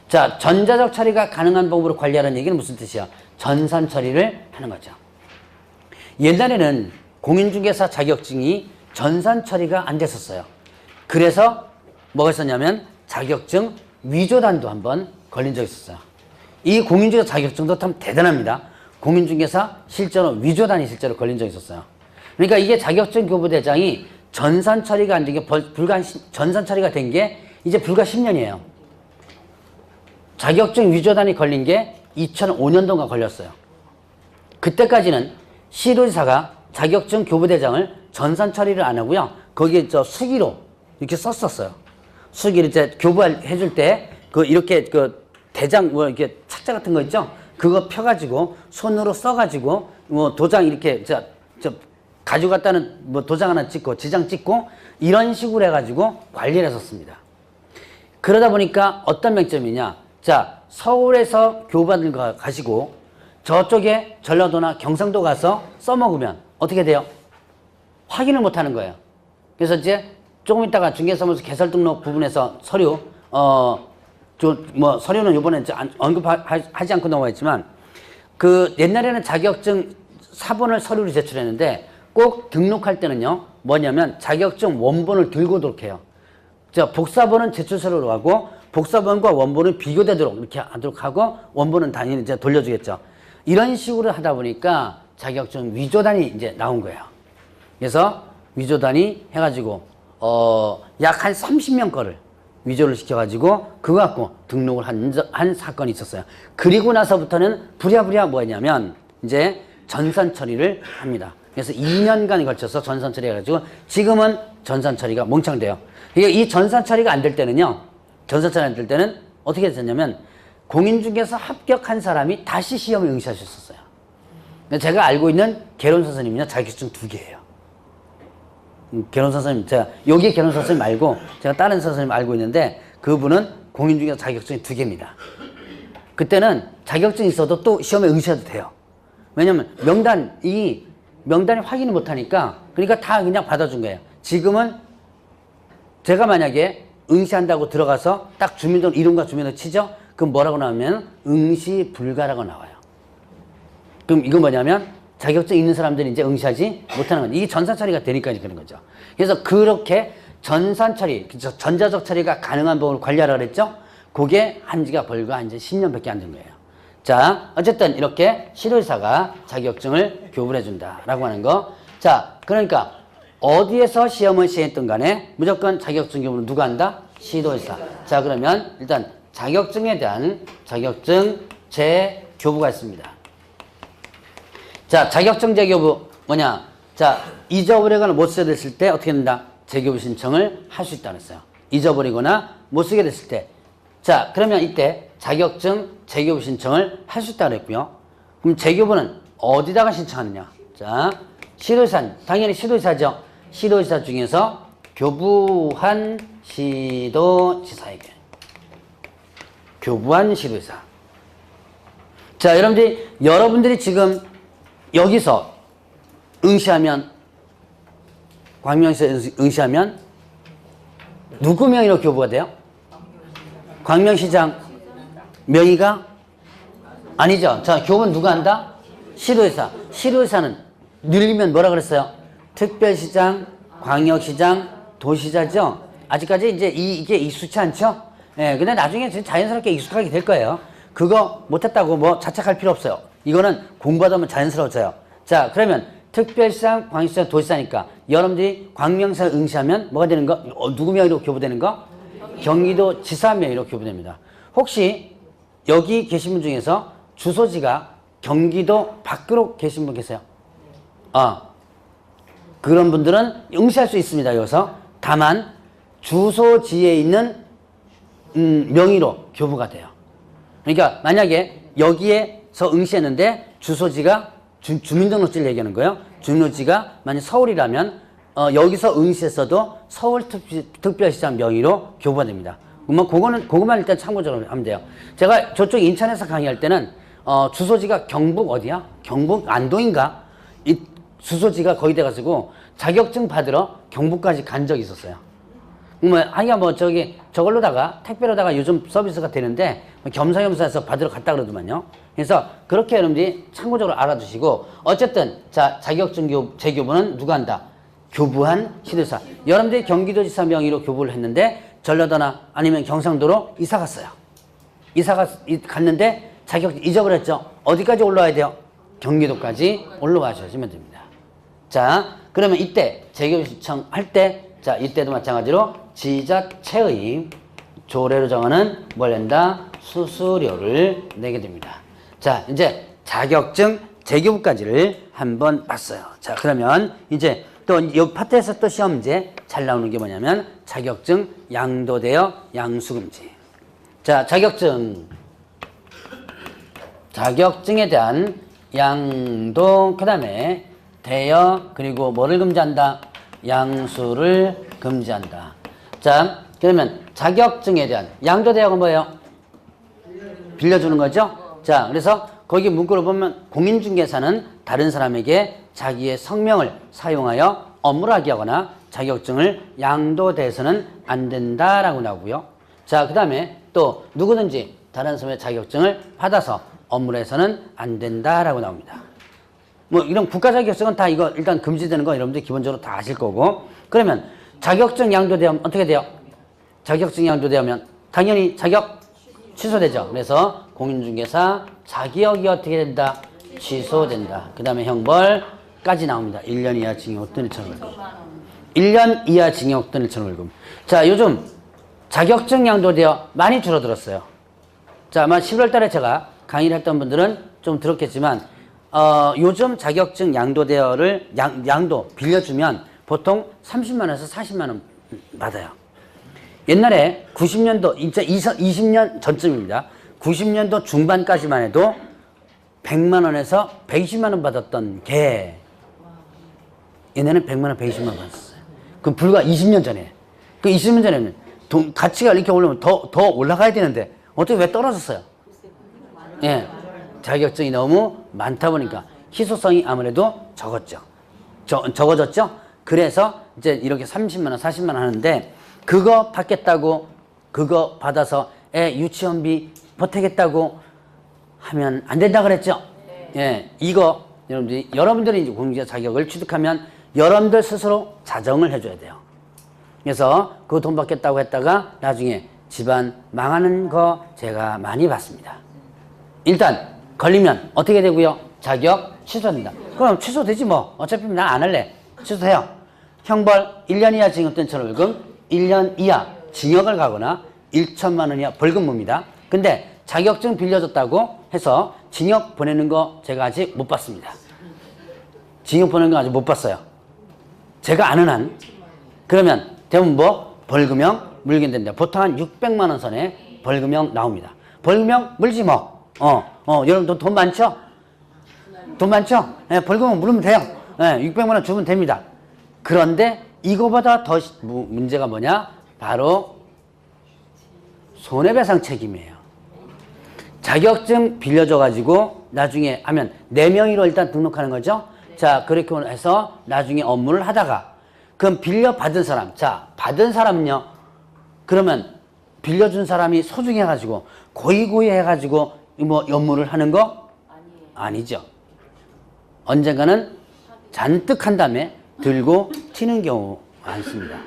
자, 전자적 처리가 가능한 방법으로 관리하라는 얘기는 무슨 뜻이야? 전산 처리를 하는 거죠. 옛날에는 공인중개사 자격증이 전산 처리가 안 됐었어요. 그래서 뭐가 있었냐면 자격증 위조단도 한번 걸린 적이 있었어요. 이 공인중개사 자격증도 참 대단합니다. 공인중개사 실제로 위조단이 실제로 걸린 적이 있었어요. 그러니까 이게 자격증 교부대장이 전산 처리가 안 된 게 전산 처리가 된 게 이제 불과 10년이에요. 자격증 위조단이 걸린 게 2005년도인가 걸렸어요. 그때까지는 시도지사가 자격증 교부대장을 전산 처리를 안 하고요. 거기에 수기로 이렇게 썼었어요. 수기를 이제 교부해줄 때 이렇게 대장 이렇게 착자 같은 거 있죠? 그거 펴가지고 손으로 써가지고 도장 이렇게 가져갔다는 도장 하나 찍고 지장 찍고 이런 식으로 해가지고 관리를 했었습니다. 그러다 보니까 어떤 명점이냐? 자, 서울에서 교부받을 거 가시고 저쪽에 전라도나 경상도 가서 써먹으면 어떻게 돼요? 확인을 못 하는 거예요. 그래서 이제 조금 있다가 중개사무소 개설 등록 부분에서 서류, 서류는 요번에 언급하지 않고 넘어갔지만, 옛날에는 자격증 사본을 서류로 제출했는데 꼭 등록할 때는요, 뭐냐면 자격증 원본을 들고 오도록 해요. 복사본은 제출 서류로 하고, 복사본과 원본은 비교되도록 이렇게 하도록 하고, 원본은 당연히 이제 돌려주겠죠. 이런 식으로 하다 보니까 자격증 위조단이 이제 나온 거예요. 그래서 위조단이 해가지고, 약 한 30명 거를 위조를 시켜가지고, 그거 갖고 등록을 한 사건이 있었어요. 그리고 나서부터는 부랴부랴 뭐냐면, 이제 전산 처리를 합니다. 그래서 2년간 걸쳐서 전산 처리해가지고, 지금은 전산 처리가 몽창돼요. 그러니까 이 전산 처리가 안 될 때는요, 전산 처리 안 될 때는 어떻게 됐냐면, 공인중개사 합격한 사람이 다시 시험을 응시할 수 있었어요. 제가 알고 있는 개론 선생님은요, 자격증 2개예요. 개론 선생님, 여기 개론 선생님 말고, 제가 다른 선생님 알고 있는데, 그분은 공인중개사 자격증이 2개입니다. 그때는 자격증이 있어도 또 시험에 응시해도 돼요. 왜냐면 명단이 확인을 못 하니까, 그러니까 다 그냥 받아준 거예요. 지금은 제가 만약에 응시한다고 들어가서 딱 주민등록 이름과 주민등록 치죠? 그럼 뭐라고 나오면 응시 불가라고 나와요. 그럼 이건 뭐냐면 자격증 있는 사람들이 이제 응시하지 못하는 거죠. 이게 전산 처리가 되니까 그런 거죠. 그래서 그렇게 전산 처리, 전자적 처리가 가능한 법을 관리하라 그랬죠? 그게 한지가 벌과 이제 10년밖에 안 된 거예요. 자, 어쨌든 이렇게 시도지사가 자격증을 교부해 준다라고 하는 거. 자, 그러니까 어디에서 시험을 시행했든 간에 무조건 자격증 교부는 누가 한다? 시도지사. 자, 그러면 일단 자격증에 대한 자격증 재교부가 있습니다. 자, 자격증 재교부 뭐냐? 자, 잊어버리거나 못 쓰게 됐을 때 어떻게 된다? 재교부 신청을 할 수 있다고 했어요. 잊어버리거나 못 쓰게 됐을 때. 자, 그러면 이때 자격증 재교부 신청을 할 수 있다고 했고요. 그럼 재교부는 어디다가 신청하느냐? 자, 시도지사, 당연히 시도지사죠. 시도지사 중에서 교부한 시도지사에게. 교부한 시도지사. 자, 여러분들이 지금 여기서 응시하면, 광명시에서 응시하면 누구 명의로 교부가 돼요? 광명시장 명의가? 아니죠. 자, 교부는 누가 한다? 시도지사. 시도지사는 늘리면 뭐라 그랬어요? 특별시장, 광역시장, 도시자죠? 아직까지 이제 이게 익숙치 않죠? 예, 근데 나중에 자연스럽게 익숙하게 될 거예요. 그거 못했다고 뭐 자책할 필요 없어요. 이거는 공부하다 보면 자연스러워져요. 자, 그러면 특별시장, 광역시장, 도시사니까 여러분들이 광명시에 응시하면 뭐가 되는 거? 누구 명의로 교부되는 거? 경기도지사 명의로 교부됩니다. 혹시 여기 계신 분 중에서 주소지가 경기도 밖으로 계신 분 계세요? 그런 분들은 응시할 수 있습니다. 여기서. 다만 주소지에 있는 명의로 교부가 돼요. 그러니까 만약에 여기에서 응시했는데 주소지가 주민등록지를 얘기하는 거예요. 주민등록지가 만약 서울이라면 여기서 응시했어도 서울특별시장 명의로 교부가 됩니다. 그러면 그거만 일단 참고적으로 하면 돼요. 제가 저쪽 인천에서 강의할 때는 주소지가 경북 어디야? 경북 안동인가? 주소지가 거기 돼가지고 자격증 받으러 경북까지 간 적이 있었어요. 하기가 저걸로다가, 택배로다가 요즘 서비스가 되는데, 겸사겸사해서 받으러 갔다 그러더만요. 그래서 그렇게 여러분들이 참고적으로 알아두시고, 어쨌든, 자, 자격증 재교부는 누가 한다? 교부한 시도사. 여러분들이 경기도지사 명의로 교부를 했는데, 전라도나 아니면 경상도로 이사 갔어요. 갔는데, 자격증 잊어버렸죠? 어디까지 올라와야 돼요? 경기도까지 올라가셔야지면 됩니다. 자, 그러면 이때, 재교부 신청할 때, 자, 이때도 마찬가지로 지자체의 조례로 정하는 뭘 낸다? 수수료를 내게 됩니다. 자, 이제 자격증 재교부까지를 한번 봤어요. 자, 그러면 이제 또 이 파트에서 또 시험 문제 잘 나오는 게 뭐냐면 자격증 양도되어 양수금지. 자, 자격증에 대한 양도, 그 다음에 대여, 그리고 뭐를 금지한다? 양수를 금지한다. 자, 그러면 자격증에 대한 양도 대여가 뭐예요? 빌려주는 거죠? 자, 그래서 거기 문구를 보면 공인중개사는 다른 사람에게 자기의 성명을 사용하여 업무를 하게 하거나 자격증을 양도돼서는 안 된다라고 나오고요. 자, 그 다음에 또 누구든지 다른 사람의 자격증을 받아서 업무를 해서는 안 된다라고 나옵니다. 뭐 이런 국가 자격증은 다 이거 일단 금지되는 거 여러분들 기본적으로 다 아실 거고, 그러면 자격증 양도되면 어떻게 돼요? 자격증 양도되면 당연히 자격 취소되죠. 그래서 공인중개사 자격이 어떻게 된다? 취소된다. 그 다음에 형벌까지 나옵니다. 1년 이하 징역 또는 1,500원. 1년 이하 징역 또는 1,500원. 자, 요즘 자격증 양도되어 많이 줄어들었어요. 자, 아마 11월 달에 제가 강의를 했던 분들은 좀 들었겠지만, 요즘 자격증 양도대여를 양도 빌려주면 보통 30만원에서 40만원 받아요. 옛날에 90년도, 20년 전쯤입니다. 90년도 중반까지만 해도 100만원에서 120만원 받았던 게, 얘네는 100만원, 120만원 받았어요. 그 불과 20년 전에. 그 20년 전에는 가치가 이렇게 올라오면 더 올라가야 되는데, 어떻게 왜 떨어졌어요? 예. 자격증이 너무 많다 보니까 희소성이 아무래도 적어졌죠. 그래서 이제 이렇게 30만원, 40만원 하는데, 그거 받겠다고, 그거 받아서 애 유치원비 보태겠다고 하면 안 된다 그랬죠. 예, 이거 여러분들이 이제 공직자 자격을 취득하면 여러분들 스스로 자정을 해줘야 돼요. 그래서 그 돈 받겠다고 했다가 나중에 집안 망하는 거 제가 많이 봤습니다. 일단 걸리면 어떻게 되고요? 자격 취소된다. 그럼 취소되지 뭐. 어차피 난 안 할래. 취소해요. 형벌 1년 이하 징역 또는 1,500원, 1년 이하 징역을 가거나 1천만 원 이하 벌금입니다. 근데 자격증 빌려줬다고 해서 징역 보내는 거 제가 아직 못 봤습니다. 징역 보내는 거 아직 못 봤어요. 제가 아는 한. 그러면 대부분 뭐 벌금형 물게 된다. 보통 한 600만 원 선에 벌금형 나옵니다. 벌금형 물지 뭐. 여러분 돈 많죠? 돈 많죠? 네, 벌금은 물으면 돼요. 네, 600만 원 주면 됩니다. 그런데 이거보다 더 문제가 뭐냐? 바로 손해배상 책임이에요. 자격증 빌려줘가지고 나중에 하면 4명의로 일단 등록하는 거죠. 자, 그렇게 해서 나중에 업무를 하다가, 그럼 빌려받은 사람, 자, 받은 사람은요, 그러면 빌려준 사람이 소중해가지고 고이고이 해가지고 뭐 업무를 하는 거? 아니죠. 언젠가는 잔뜩 한 다음에 들고 튀는 경우 많습니다.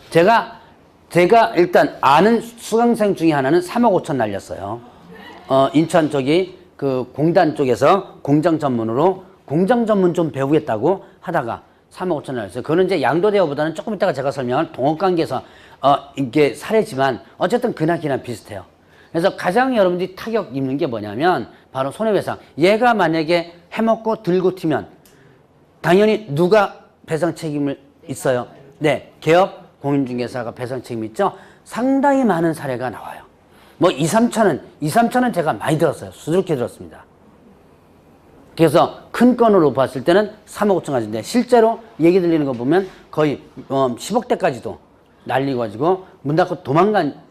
제가 일단 아는 수강생 중에 하나는 3억 5천 날렸어요. 인천 그 공단 쪽에서 공장 전문으로 공장 전문 좀 배우겠다고 하다가 3억 5천 날렸어요. 그거는 이제 양도대여보다는 조금 이따가 제가 설명할 동업관계에서 이게 사례지만 어쨌든 그나기나 비슷해요. 그래서 가장 여러분들이 타격 입는 게 뭐냐면 바로 손해배상. 얘가 만약에 해먹고 들고 튀면 당연히 누가 배상 책임을 있어요? 네, 개업 공인중개사가 배상 책임이 있죠. 상당히 많은 사례가 나와요. 뭐 2, 3천은 제가 많이 들었어요. 수두룩히 들었습니다. 그래서 큰 건으로 봤을 때는 3억 5천 가지인데 실제로 얘기 들리는 거 보면 거의 10억대까지도 날리고 가지고 문 닫고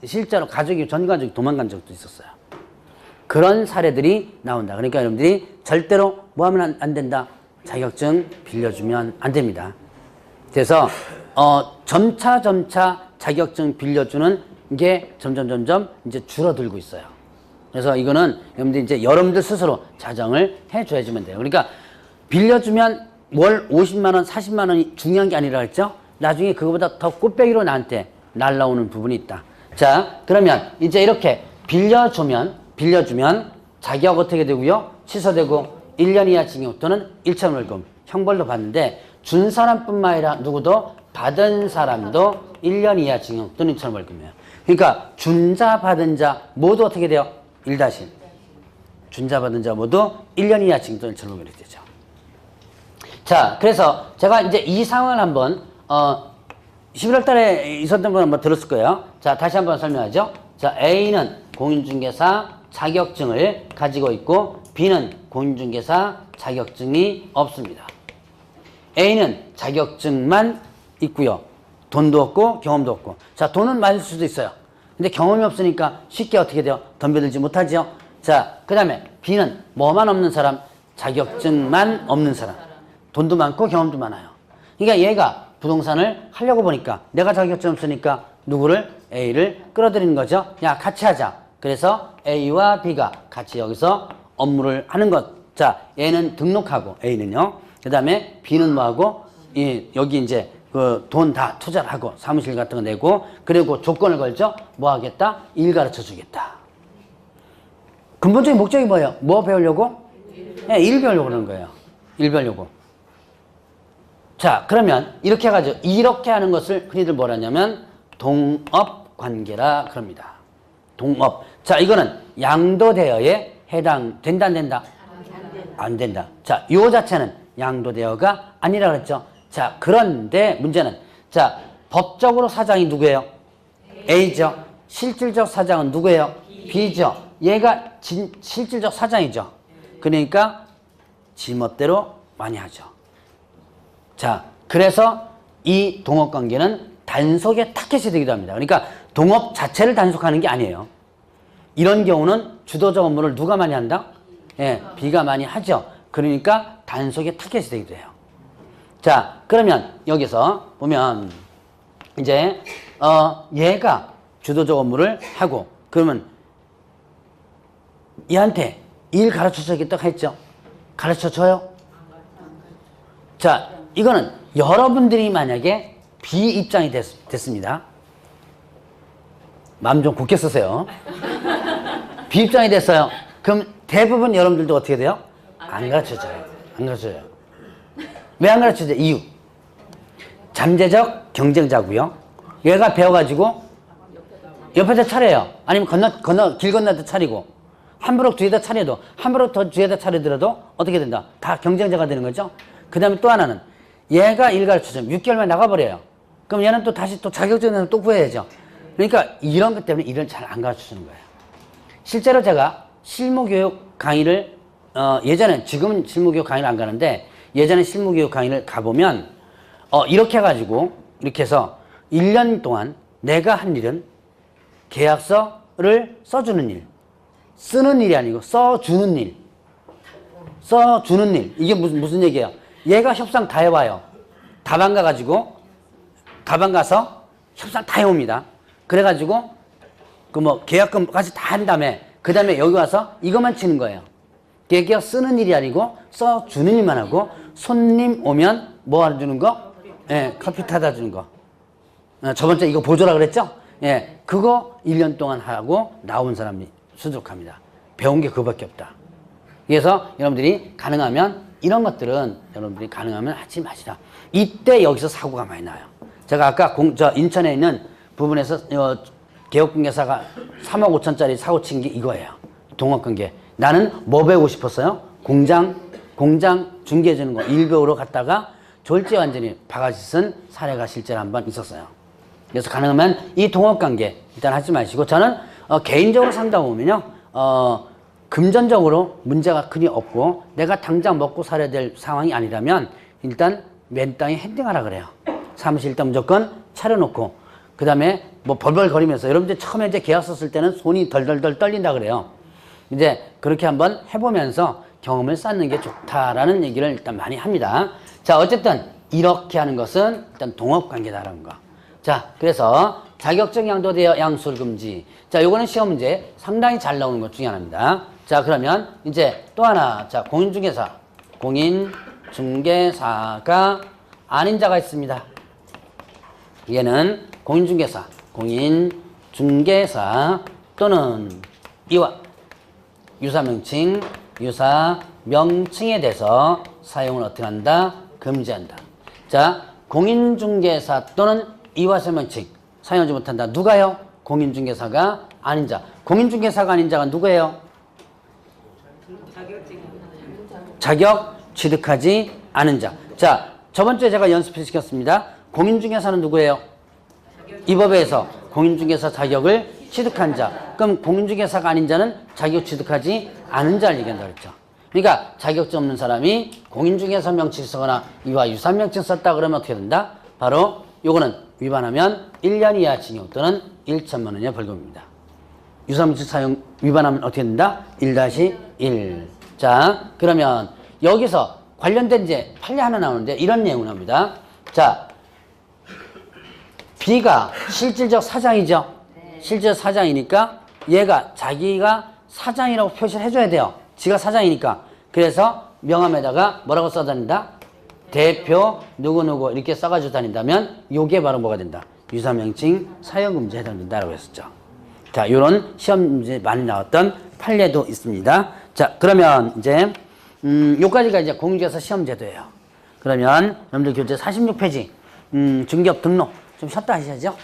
실제로 전 가족이 도망간 적도 있었어요. 그런 사례들이 나온다. 그러니까 여러분들이 절대로 뭐 하면 안 된다? 자격증 빌려주면 안 됩니다. 그래서 점차 자격증 빌려주는 게 점점 이제 줄어들고 있어요. 그래서 이거는 여러분들 스스로 자정을 해줘야지면 돼요. 그러니까 빌려주면 월 50만 원, 40만 원이 중요한 게 아니라 했죠. 나중에 그거보다 더 꽃배기로 나한테 날라오는 부분이 있다. 자, 그러면 이제 이렇게 빌려주면 자격 어떻게 되고요? 취소되고 1년 이하 징역 또는 1천 월급 형벌도 받는데 준 사람뿐만 아니라 누구도 받은 사람도 1년 이하 징역 또는 1천 월급이에요. 그러니까 준 자 받은 자 모두 어떻게 돼요? 1-1. 준 자 받은 자 모두 1년 이하 징역 또는 1천 월급이 되죠. 자, 그래서 제가 이제 이 상황을 한번 11월 달에 있었던 건 한번 들었을 거예요. 자, 다시 한번 설명하죠. 자, A는 공인중개사 자격증을 가지고 있고 B는 공인중개사 자격증이 없습니다. A는 자격증만 있고요. 돈도 없고 경험도 없고. 자, 돈은 많을 수도 있어요. 근데 경험이 없으니까 쉽게 어떻게 돼요? 덤벼들지 못하죠. 자, 그 다음에 B는 뭐만 없는 사람? 자격증만 없는 사람. 돈도 많고 경험도 많아요. 그러니까 얘가 부동산을 하려고 보니까 내가 자격증 없으니까 누구를? A를 끌어들이는 거죠. 야, 같이 하자. 그래서 A와 B가 같이 여기서 업무를 하는 것. 자, 얘는 등록하고 A는요. 그 다음에 B는 뭐하고? 여기 이제 그 돈 다 투자를 하고 사무실 같은 거 내고 그리고 조건을 걸죠. 뭐 하겠다? 일 가르쳐 주겠다. 근본적인 목적이 뭐예요? 뭐 배우려고? 네, 일 배우려고 그러는 거예요. 일 배우려고. 자, 그러면 이렇게 해가지고 이렇게 하는 것을 흔히들 뭐라 하냐면 동업 관계라 그럽니다. 동업. 자, 이거는 양도대여에 해당된다 안 된다? 안 된다. 자, 요 자체는 양도대여가 아니라 그랬죠. 자, 그런데 문제는 자, 법적으로 사장이 누구예요? A죠. 실질적 사장은 누구예요? B죠. 얘가 실질적 사장이죠. 그러니까 지 멋대로 많이 하죠. 자, 그래서 이 동업관계는 단속의 타켓이 되기도 합니다. 그러니까 동업 자체를 단속하는 게 아니에요. 이런 경우는 주도적 업무를 누가 많이 한다? 예, B가 많이 하죠. 그러니까 단속의 타켓이 되기도 해요. 자, 그러면 여기서 보면 이제 얘가 주도적 업무를 하고 그러면 얘한테 일 가르쳐주겠다 했죠. 가르쳐줘요? 자, 이거는 여러분들이 만약에 B 입장이 됐습니다. 마음 좀 굳게 쓰세요. B 입장이 됐어요. 그럼 대부분 여러분들도 어떻게 돼요? 안 가르쳐줘요. 안 가르쳐줘요. 왜 안 가르쳐줘요? 이유. 잠재적 경쟁자고요. 얘가 배워가지고 옆에다 차려요. 아니면 길 건너다 차리고 한 브록 뒤에다 차려도 한 브록 더 뒤에다 차리더라도 어떻게 된다? 다 경쟁자가 되는 거죠. 그 다음에 또 하나는 얘가 일 가르쳐주면 6개월만 나가버려요. 그럼 얘는 또 다시 또 자격증을 또 구해야죠. 그러니까 이런 것 때문에 일을 잘 안 가르쳐주는 거예요. 실제로 제가 실무교육 강의를 예전엔 지금은 실무교육 강의를 안 가는데 예전에 실무교육 강의를 가보면 이렇게 해가지고 이렇게 해서 1년 동안 내가 한 일은 계약서를 써주는 일, 쓰는 일이 아니고 써주는 일, 써주는 일. 이게 무슨 얘기예요? 얘가 협상 다 해와요. 다방 가서 협상 다 해옵니다. 그래가지고 그 뭐 계약금까지 다 한 다음에 그 다음에 여기 와서 이것만 치는 거예요. 계약 쓰는 일이 아니고 써주는 일만 하고 손님 오면 뭐 해주는 거? 예, 커피 타다 주는 거. 저번주에 이거 보조라 그랬죠? 예, 그거 1년 동안 하고 나온 사람이 수족합니다. 배운 게 그거밖에 없다. 그래서 여러분들이 가능하면 이런 것들은 여러분들이 가능하면 하지 마시라. 이때 여기서 사고가 많이 나요. 제가 아까 인천에 있는 부분에서 개업공개사가 3억 5천짜리 사고 친 게 이거예요. 동업관계. 나는 뭐 배우고 싶었어요? 공장 중개해주는 거 일배우러 갔다가 졸지완전히 바가지 쓴 사례가 실제로 한 번 있었어요. 그래서 가능하면 이 동업관계 일단 하지 마시고 저는 개인적으로 산다 보면요. 금전적으로 문제가 크게 없고 내가 당장 먹고 살아야 될 상황이 아니라면 일단 맨땅에 헤딩하라 그래요. 사무실 일단 무조건 차려놓고 그 다음에 뭐 벌벌 거리면서 여러분들 처음에 이제 계약서 쓸 때는 손이 덜덜덜 떨린다 그래요. 이제 그렇게 한번 해보면서 경험을 쌓는 게 좋다라는 얘기를 일단 많이 합니다. 자, 어쨌든 이렇게 하는 것은 일단 동업관계다라는 거. 자, 그래서 자격증 양도되어 양술 금지. 자, 요거는 시험 문제 상당히 잘 나오는 것 중에 하나입니다. 자, 그러면 이제 또 하나. 자, 공인중개사. 공인중개사가 아닌 자가 있습니다. 얘는 공인중개사 또는 이와 유사명칭, 유사명칭에 대해서 사용을 어떻게 한다? 금지한다. 자, 공인중개사 또는 이와사명칭 사용하지 못한다. 누가요? 공인중개사가 아닌 자. 공인중개사가 아닌 자가 누구예요? 자격 취득하지 않은 자. 자, 저번 주에 제가 연습시켰습니다. 공인중개사는 누구예요? 이 법에서 공인중개사 자격을 취득한 자. 그럼 공인중개사가 아닌 자는 자격 취득하지 않은 자를 얘기한다 그랬죠. 그러니까 자격증 없는 사람이 공인중개사 명칭 쓰거나 이와 유사 명칭 썼다 그러면 어떻게 된다? 바로 요거는 위반하면 1년 이하 징역 또는 1천만 원 이하 벌금입니다. 유사 명칭 사용 위반하면 어떻게 된다? 1-1. 자, 그러면 여기서 관련된 이제 판례 하나 나오는데 이런 내용을 합니다. 자, B가 실질적 사장이죠. 실질적 사장이니까 얘가 자기가 사장이라고 표시를 해줘야 돼요. 지가 사장이니까. 그래서 명함에다가 뭐라고 써다닌다? 대표 누구누구 이렇게 써가지고 다닌다면 요게 바로 뭐가 된다? 유사명칭 사용금지에 해당된다라고 했었죠. 자, 요런 시험 문제 많이 나왔던 판례도 있습니다. 자, 그러면 이제 요까지가 이제 공인중개사 시험제도예요. 그러면 여러분들 교재 46페이지 중개업 등록 좀 쉬었다 하셔야죠.